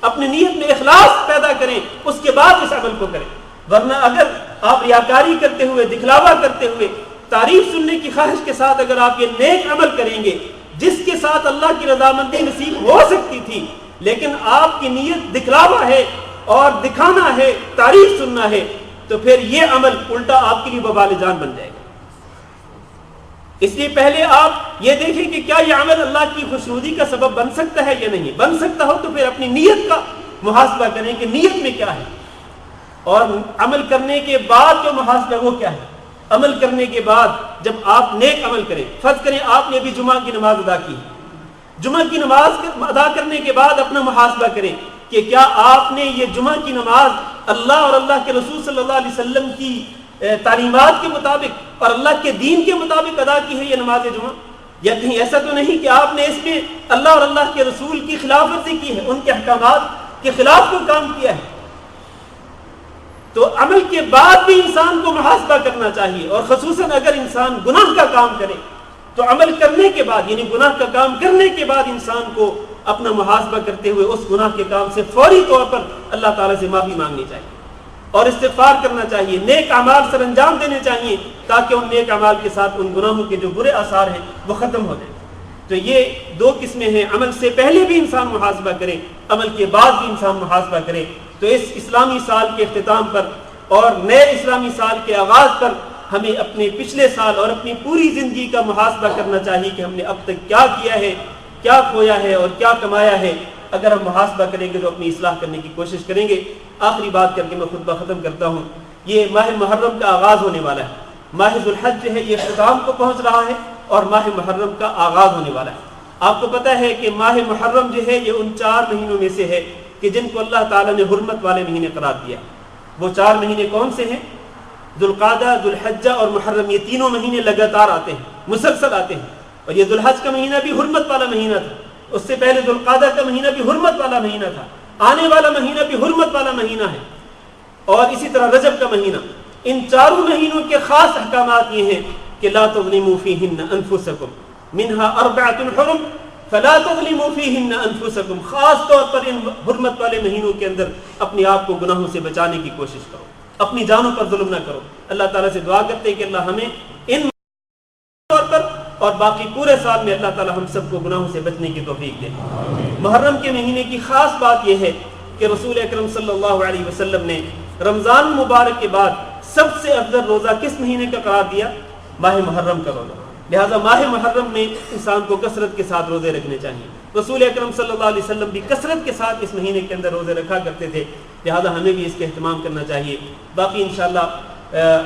S2: اپنی نیت میں اخلاص پیدا کریں، اس کے بعد اس عمل کو کریں. ورنہ اگر آپ ریاکاری کرتے ہوئے، دکھلاوا کرتے ہوئے، تعریف سننے کی خواہش کے ساتھ اگر آپ یہ نیک عمل کریں گے جس کے ساتھ اللہ کی رضامندی نصیب ہو سکتی تھی، لیکن آپ کی نیت دکھلاوا ہے اور دکھانا ہے، تعریف سننا ہے، تو پھر یہ عمل الٹا آپ کے لیے وبال جان بن جائے گا. اس لیے پہلے آپ یہ دیکھیں کہ کیا یہ عمل اللہ کی خوشنودی کا سبب بن سکتا ہے یا نہیں. بن سکتا ہو تو پھر اپنی نیت کا محاسبہ کریں کہ نیت میں کیا ہے. اور عمل کرنے کے بعد جو محاسبہ وہ کیا ہے؟ عمل کرنے کے بعد جب آپ نیک عمل کریں، فرض کریں آپ نے ابھی جمعہ کی نماز ادا کی، جمعہ کی نماز ادا کرنے کے بعد اپنا محاسبہ کریں کہ کیا آپ نے یہ جمعہ کی نماز اللہ اور اللہ کے رسول صلی اللہ علیہ وسلم کی تعلیمات کے مطابق اور اللہ کے دین کے مطابق ادا کی ہے یہ نماز جمعہ؟ یا کہیں ایسا تو نہیں کہ آپ نے اس میں اللہ اور اللہ کے رسول کی خلاف ورزی کی ہے، ان کے احکامات کے خلاف کوئی کام کیا ہے؟ تو عمل کے بعد بھی انسان کو محاسبہ کرنا چاہیے. اور خصوصاً اگر انسان گناہ کا کام کرے تو عمل کرنے کے بعد، یعنی گناہ کا کام کرنے کے بعد انسان کو اپنا محاسبہ کرتے ہوئے اس گناہ کے کام سے فوری طور پر اللہ تعالیٰ سے معافی مانگنی چاہیے اور استغفار کرنا چاہیے، نیک اعمال سر انجام دینے چاہیے تاکہ ان نیک اعمال کے ساتھ ان گناہوں کے جو برے آثار ہیں وہ ختم ہو جائیں. تو یہ دو قسمیں ہیں، عمل سے پہلے بھی انسان محاسبہ کرے، عمل کے بعد بھی انسان محاسبہ کرے. تو اس اسلامی سال کے اختتام پر اور نئے اسلامی سال کے آغاز پر ہمیں اپنے پچھلے سال اور اپنی پوری زندگی کا محاسبہ کرنا چاہیے کہ ہم نے اب تک کیا کیا ہے، کیا کھویا ہے اور کیا کمایا ہے. اگر ہم محاسبہ کریں گے تو اپنی اصلاح کرنے کی کوشش کریں گے. آخری بات کر کے میں خطبہ ختم کرتا ہوں. یہ ماہ محرم کا آغاز ہونے والا ہے، ماہ ذو الحج جو ہے یہ اختتام کو پہنچ رہا ہے اور ماہ محرم کا آغاز ہونے والا ہے. آپ کو پتہ ہے کہ ماہ محرم جو ہے یہ ان 4 مہینوں میں سے ہے کہ جن کو اللہ تعالیٰ نے حرمت والے مہینے قرار دیا. وہ 4 مہینے کون سے ہیں؟ ذوالقعدہ، ذوالحجہ اور محرم. یہ تینوں مہینے لگاتار آتے ہیں، مسلسل آتے ہیں. اور یہ ذوالحج کا مہینہ بھی حرمت والا مہینہ تھا، اس سے پہلے ذوالقعدہ کا مہینہ بھی حرمت والا مہینہ تھا، آنے والا مہینہ بھی حرمت والا مہینہ ہے، اور اسی طرح رجب کا مہینہ. ان 4 مہینوں کے خاص احکامات یہ ہیں کہ لا تظلموا فیہن انفسکم منہا 4 حرم فلا تظلموا فیہن انفسکم. خاص طور پر ان حرمت والے مہینوں کے اندر اپنے آپ کو گناہوں سے بچانے کی کوشش کرو، اپنی جانوں پر ظلم نہ کرو. اللہ تعالیٰ سے دعا کرتے ہیں کہ اللہ ہمیں ان طور پر اور باقی پورے سال میں اللہ تعالی ہم سب کو گناہوں سے بچنے کی توفیق دے۔ محرم کے مہینے کی خاص بات یہ ہے کہ رسول اکرم صلی اللہ علیہ وسلم نے رمضان مبارک کے بعد سب سے افضل روزہ کس مہینے کا قرار دیا؟ ماہ محرم کا روزہ۔ لہٰذا ماہ محرم میں انسان کو کثرت کے ساتھ روزے رکھنے چاہیے۔ رسول اکرم صلی اللہ علیہ وسلم بھی کثرت کے ساتھ اس مہینے کے اندر روزے رکھا کرتے تھے، لہٰذا ہمیں بھی اس کے اہتمام کرنا چاہیے۔ باقی انشاءاللہ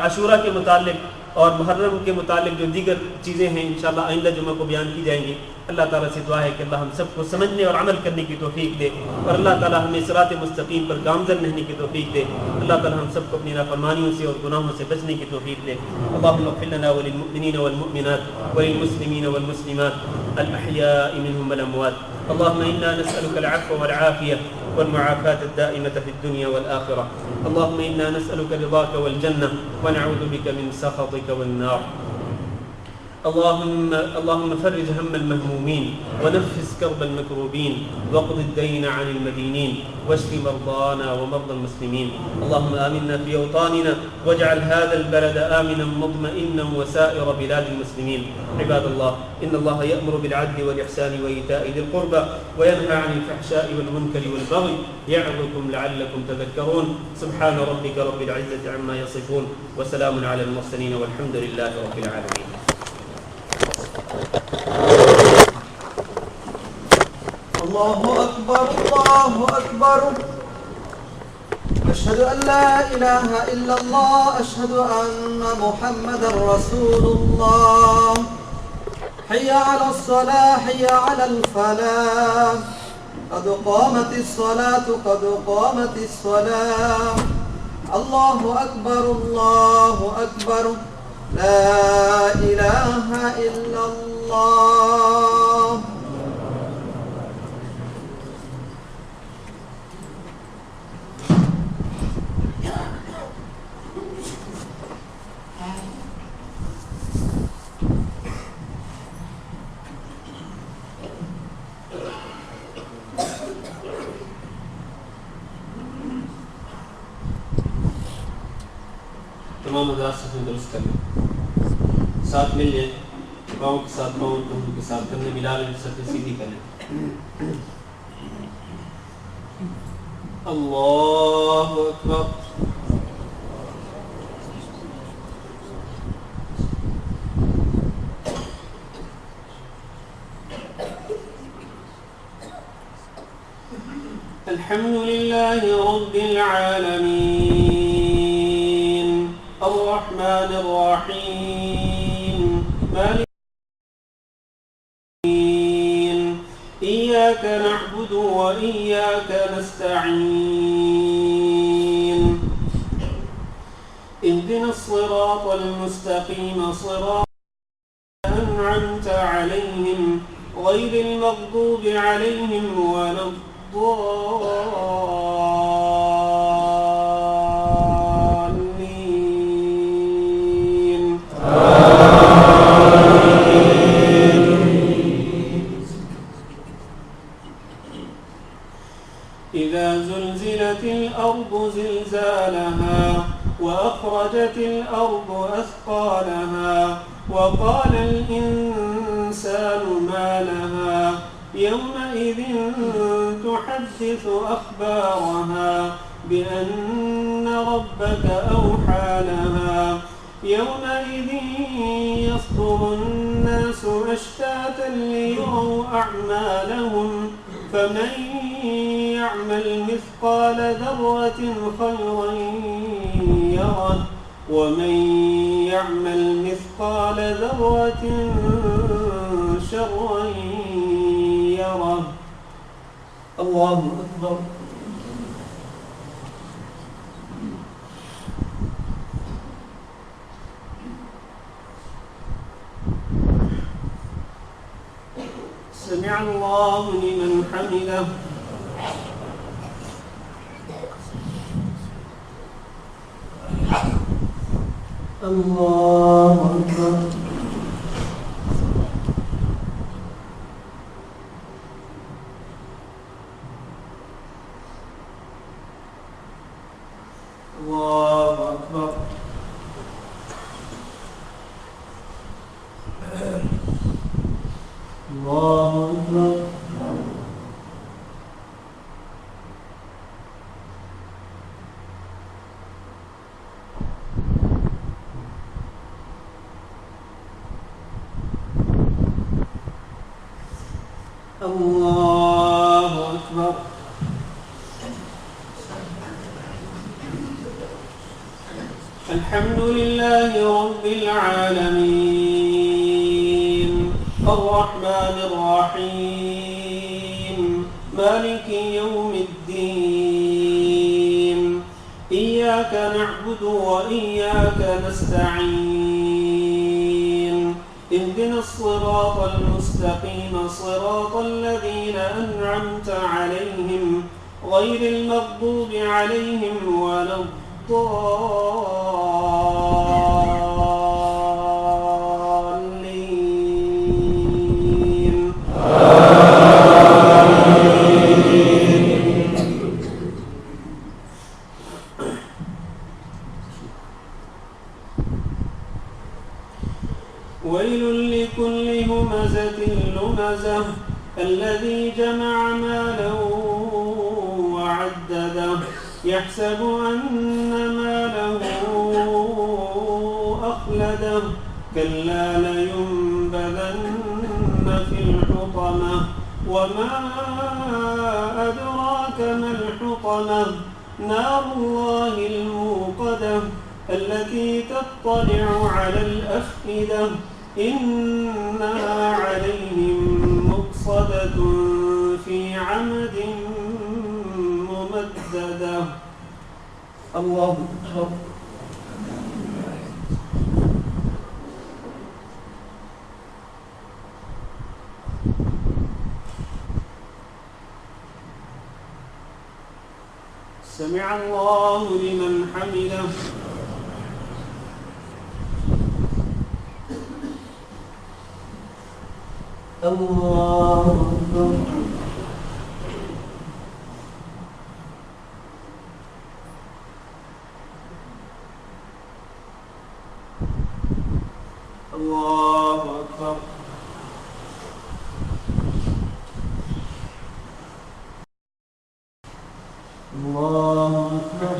S2: عاشورہ کے متعلق اور محرم کے متعلق جو دیگر چیزیں ہیں انشاءاللہ آئندہ جمعہ کو بیان کی جائیں گی۔ اللہ تعالیٰ سے دعا ہے کہ اللہ ہم سب کو سمجھنے اور عمل کرنے کی توفیق دے، اور اللہ تعالیٰ ہمیں صراط مستقیم پر گامزن رہنے کی توفیق دے۔ اللہ تعالیٰ ہم سب کو اپنی نافرمانیوں سے اور گناہوں سے بچنے کی توفیق دے۔ اللهم اغفر لنا وللمؤمنين والمؤمنات وللمسلمين والمسلمات الأحياء منهم والأموات۔ اللهم إنا نسألك العفو والعافية والمعافاة الدائمة في الدنيا والآخرة۔ اللهم إنا نسألك رضاك والجنة ونعوذ بك من سخطك والنار۔ اللهم فرج هم المهمومين ونفس كرب المكروبين واقض الدين عن المدينين واشف مرضانا ومرضى المسلمين۔ اللهم آمنا في أوطاننا واجعل هذا البلد آمنا مطمئنا وسائر بلاد المسلمين۔ عباد الله، إن الله يأمر بالعدل والإحسان وإيتاء ذي القربى وينهى عن الفحشاء والمنكر والبغي يعظكم لعلكم تذكرون۔ سبحان ربك رب العزة عما يصفون وسلام على المرسلين والحمد لله رب العالمين۔
S3: الله أكبر الله أكبر، أشهد أن لا إله إلا الله، أشهد أن محمد رسول الله، حي على الصلاة حي على الفلاح، قد قامت الصلاة قد قامت الصلاة، الله أكبر الله أكبر، لا إله إلا الله۔
S2: تمام حضرات سے درست کر لیں، ساتھ مل جائیں، پاؤں کے ساتھ پاؤں ان کے ساتھ کرنے ملال سطح سیدھی کریں۔ اللہ اکبر۔ الحمد لله رب العالمين الرحمن الرحيم مالك إياك نعبد وإياك نستعين اهدنا الصراط المستقيم صراط أنعمت عليهم غير المغضوب عليهم ولا الضالين إذا زلزلت الأرض زلزالها وأخرجت الأرض أثقالها وقال الإنسان ما لها يومئذ تحدث أخبارها بأن ربك أوحى لها يومئذ يصدر الناس أشتاتا ليروا أعمالهم فمن يعمل مثقال ذرة خيرا يره ومن يعمل مثقال ذرة شرا يره۔ الله أكبر۔ سمع الله لمن حمده۔ الله أكبر۔ الله أكبر۔
S3: الله أكبر. الله أكبر.
S2: الحمد لله رب العالمين الرحمن الرحيم مالك يوم الدين إياك نعبد وإياك نستعين اهدنا الصراط المستقيم صراط الذين أنعمت عليهم غير المغضوب عليهم ولا الضالين. ويل لكل همزة لمزة الذي جمع مالا وعدده يحسب أن ماله أخلده كلا لينبذن في الحطمة وما أدراك ما الحطمة نار الله الموقدة التي تطلع على الأفئدة إنها عليهم مؤصدة في عمد ممددة.
S3: الله أكبر.
S2: سمع الله لمن حمده.
S3: الله أكبر.
S2: الله أكبر.
S3: الله أكبر.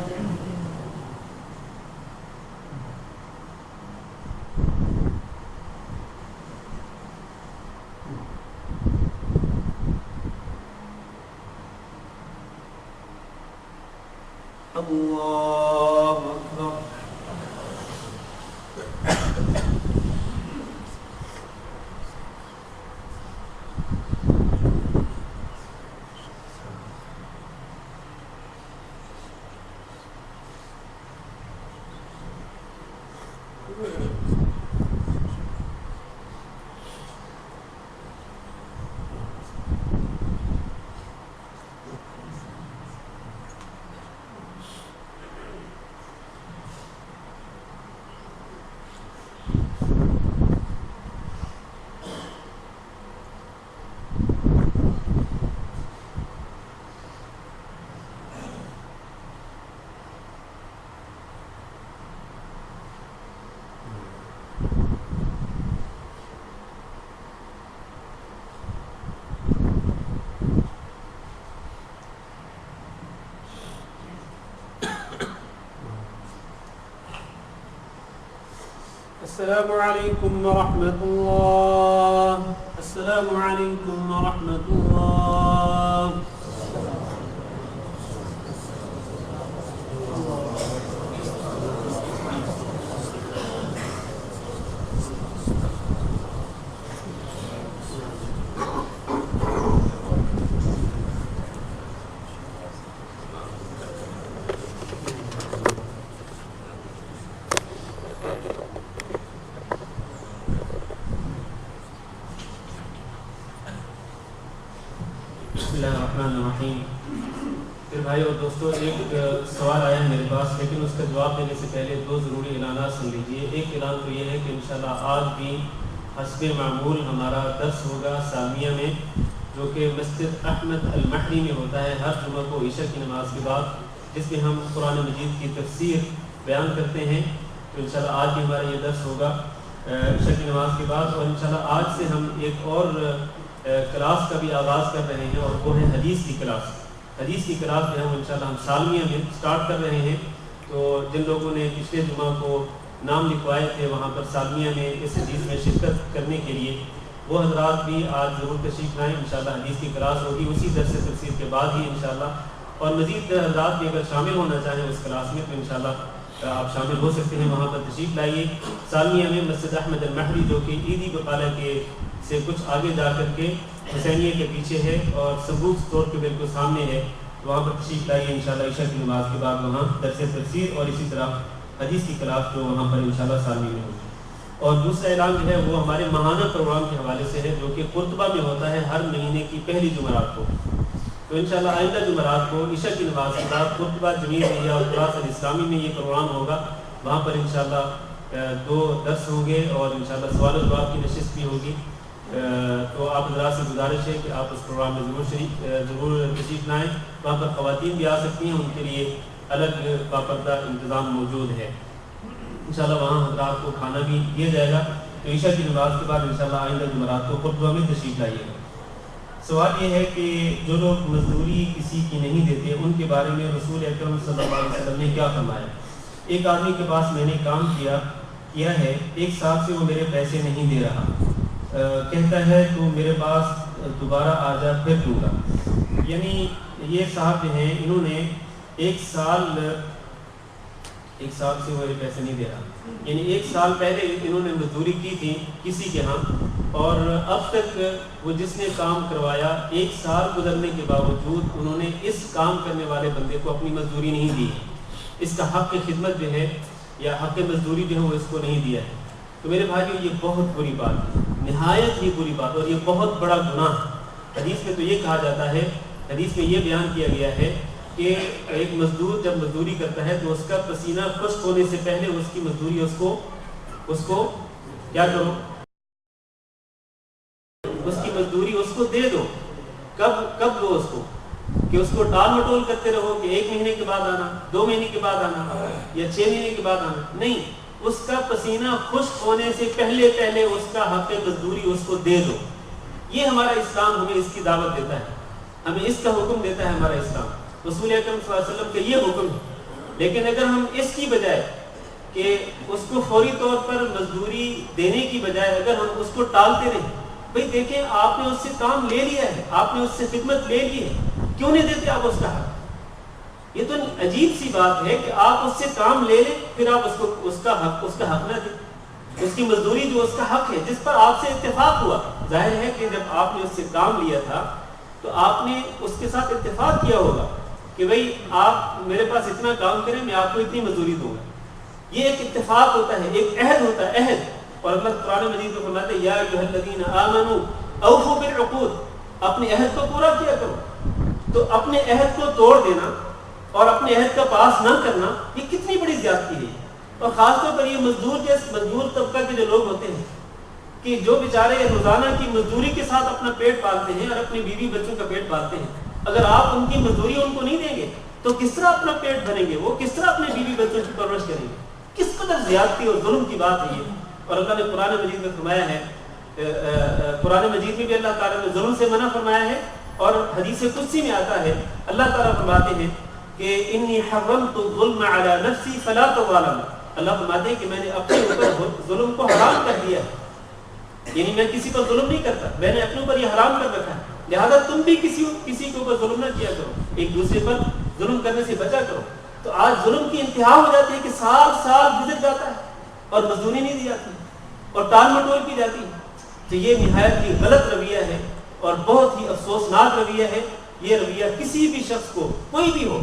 S2: الله أكبر. السلام عليكم ورحمة الله. السلام عليكم ورحمة الله. پھر بھائی اور دوستو ایک سوال آیا ہے میرے پاس، لیکن اس کا جواب دینے سے پہلے دو ضروری اعلانات سن لیجیے۔ ایک اعلان تو یہ ہے کہ انشاءاللہ آج بھی حسب معمول ہمارا درس ہوگا سامیہ میں، جو کہ مسجد احمد المہدی میں ہوتا ہے ہر جمعہ کو عشاء کی نماز کے بعد، جس میں ہم قرآن مجید کی تفسیر بیان کرتے ہیں۔ تو انشاءاللہ آج بھی ہمارا یہ درس ہوگا عشاء کی نماز کے بعد، اور انشاءاللہ آج سے ہم ایک اور کلاس کا بھی آغاز کر رہے ہیں، اور وہ ہے حدیث کی کلاس۔ حدیث کی کلاس جو ہے وہ انشاءاللہ ہم سالمیہ میں سٹارٹ کر رہے ہیں۔ تو جن لوگوں نے پچھلے جمعہ کو نام لکھوائے تھے وہاں پر سالمیہ میں اس حدیث میں شرکت کرنے کے لیے، وہ حضرات بھی آج ضرور تشریف لائیں۔ انشاءاللہ حدیث کی کلاس ہوگی اسی درس تفسیر کے بعد ہی انشاءاللہ، اور مزید حضرات بھی اگر شامل ہونا چاہیں اس کلاس میں تو انشاءاللہ آپ شامل ہو سکتے ہیں، وہاں پر تشریف لائیے۔ سالمیہ میں مسجد احمد المہری جو کہ عیدی بقالہ کے سے کچھ آگے جا کر کے حسینیہ کے پیچھے ہے اور سبوک اسٹور کے بالکل سامنے ہے، وہاں پر تشریف لائیے انشاءاللہ۔ عشاء کی نماز کے بعد وہاں درس تفسیر اور اسی طرح حدیث کی کلاس جو وہاں پر انشاءاللہ سالمی میں ہوگی۔ اور دوسرا اعلان جو ہے وہ ہمارے ماہانہ پروگرام کے حوالے سے ہے، جو کہ قرطبہ میں ہوتا ہے ہر مہینے کی پہلی جمعرات کو۔ تو انشاءاللہ آئندہ جمعرات کو عشاء کی نماز کے بعد قرطبہ جمیل میں یا کلاس الاسلامی میں یہ پروگرام ہوگا، وہاں پر انشاءاللہ 2 درس ہوں گے اور انشاءاللہ سوال و جواب کی نشست بھی ہوگی۔ تو آپ حضرات سے گزارش ہے کہ آپ اس پروگرام میں ضرور تشریف لائیں۔ وہاں پر خواتین بھی آ سکتی ہیں، ان کے لیے الگ باپردہ انتظام موجود ہے۔ انشاءاللہ وہاں حضرات کو کھانا بھی دیا جائے گا۔ تو عشاء کی نماز کے بعد انشاءاللہ آئندہ جمعرات کو قرطبہ میں تشریف لائیے گا۔ سوال یہ ہے کہ جو لوگ مزدوری کسی کی نہیں دیتے ان کے بارے میں رسول اکرم صلی اللہ علیہ وسلم نے کیا فرمایا؟ ایک آدمی کے پاس میں نے کام کیا ہے، 1 سال سے وہ میرے پیسے نہیں دے رہا، کہتا ہے تو میرے پاس دوبارہ آ جا پھر دوں گا۔ یعنی یہ صاحب جو ہیں انہوں نے 1 سال سے وہ میرے پیسے نہیں دے رہا، یعنی 1 سال پہلے انہوں نے مزدوری کی تھی کسی کے ہاں، اور اب تک وہ جس نے کام کروایا 1 سال گزرنے کے باوجود انہوں نے اس کام کرنے والے بندے کو اپنی مزدوری نہیں دی ہے، اس کا حق خدمت جو ہے یا حق مزدوری جو ہے وہ اس کو نہیں دیا ہے۔ تو میرے بھائیو یہ بہت بری بات ہے، نہایت ہی بری بات، اور یہ بہت بڑا گناہ۔ حدیث میں تو یہ کہا جاتا ہے، حدیث میں یہ بیان کیا گیا ہے کہ ایک مزدور جب مزدوری کرتا ہے تو اس کا پسینہ خشک ہونے سے پہلے اس کی مزدوری اس کو کیا کرو، اس کی مزدوری اس کو دے دو۔ کب دو اس کو؟ کہ اس کو ٹال مٹول کرتے رہو کہ 1 مہینے کے بعد آنا، 2 مہینے کے بعد آنا یا 6 مہینے کے بعد آنا، نہیں، اس کا پسینہ خشک ہونے سے پہلے اس کا حق مزدوری اس کو دے دو۔ یہ ہمارا اسلام ہمیں اس کی دعوت دیتا ہے، ہمیں اس کا حکم دیتا ہے ہمارا اسلام، رسول اکرم صلی اللہ علیہ وسلم کا یہ حکم ہے۔ لیکن اگر ہم اس کی بجائے کہ اس کو فوری طور پر مزدوری دینے کی بجائے اگر ہم اس کو ٹالتے رہیں، بھئی دیکھیں آپ نے اس سے کام لے لیا ہے، آپ نے اس سے خدمت لے لی ہے، کیوں نہیں دیتے آپ اس کا حق؟ یہ تو عجیب سی بات ہے کہ آپ اس سے کام لے لیں پھر آپ اس کا حق نہ دیں، اس کی مزدوری جو اس کا حق ہے جس پر آپ سے اتفاق ہوا۔ ظاہر ہے کہ جب آپ نے اس سے کام لیا تھا تو آپ نے اس کے ساتھ اتفاق کیا ہوگا کہ بھئی آپ میرے پاس اتنا کام کریں، میں آپ کو اتنی مزدوری دوں گا۔ یہ ایک اتفاق ہوتا ہے، ایک عہد ہوتا ہے، عہد۔ اور اللہ قرآن مجید میں فرماتے ہیں یا ایھا الذین آمنوا اوفوا بالعقود، اپنے عہد کو پورا کیا کرو۔ تو اپنے عہد کو توڑ دینا اور اپنے عہد کا پاس نہ کرنا یہ کتنی بڑی زیادتی ہے۔ اور خاص طور پر یہ مزدور طبقہ کے جو لوگ ہوتے ہیں کہ جو بیچارے روزانہ کی مزدوری کے ساتھ اپنا پیٹ پالتے ہیں اور اپنی بیوی بچوں کا پیٹ پالتے ہیں، اگر آپ ان کی مزدوری ان کو نہیں دیں گے تو کس طرح اپنا پیٹ بھریں گے؟ وہ کس طرح اپنے بیوی بچوں کی پرورش کریں گے؟ کس قدر زیادتی اور ظلم کی بات ہے یہ۔ اور اللہ نے قرآن مجید میں فرمایا ہے، قرآن مجید میں بھی اللہ تعالیٰ نے ظلم سے منع فرمایا ہے، اور حدیث قدسی میں آتا ہے اللہ تعالیٰ فرماتے ہیں کہ انی حرمت الظلم علی نفسی فلا تظالموا، اللہ فرماتے ہیں کہ میں نے اپنے اوپر ظلم کو حرام کر دیا ہے، یعنی میں کسی پر ظلم نہیں کرتا، میں نے اپنے اوپر یہ حرام کر رکھا ہے، لہذا تم بھی کسی کے اوپر ظلم نہ کیا کرو، ایک دوسرے پر ظلم کرنے سے بچا کرو۔ تو آج ظلم کی انتہا ہو جاتی ہے کہ سال گزر جاتا ہے اور مزدوری نہیں دی جاتی اور ٹال مٹول کی جاتی ہے۔ تو یہ نہایت ہی غلط رویہ ہے اور بہت ہی افسوسناک رویہ ہے۔ یہ رویہ کسی بھی شخص کو، کوئی بھی ہو،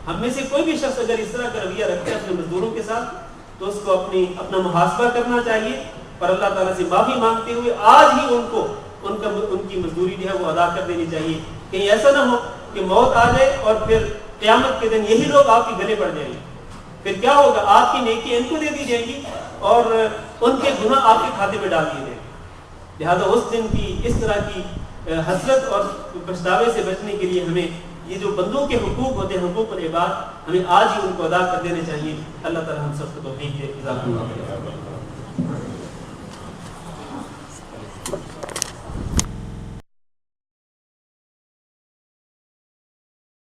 S2: ہم میں سے کوئی بھی شخص اگر اس طرح کا رویہ رکھتے ہیں اپنے مزدوروں کے ساتھ تو اس کو اپنا محاسبہ کرنا چاہیے اور اللہ تعالیٰ سے معافی مانگتے ہوئے آج ہی ان کی مزدوری جو ہے وہ ادا کر دینی چاہیے۔ کہیں ایسا نہ ہو کہ موت آ جائے اور پھر قیامت کے دن یہی لوگ آپ کے گلے پڑ جائیں گے، پھر کیا ہوگا؟ آپ کی نیکی ان کو دے دی جائے گی اور ان کے گناہ آپ کے کھاتے میں ڈال دیے جائیں گے۔ لہٰذا اس دن کی اس طرح کی حسرت اور پچھتاوے سے بچنے کے لیے ہمیں یہ جو بندوں کے حقوق ہوتے ہیں، حقوق العباد، ہمیں آج ہی ان کو ادا کر دینے چاہیے۔ اللہ تعالیٰ ہم سب کو توفیق دے۔ جزاکم اللہ خیر۔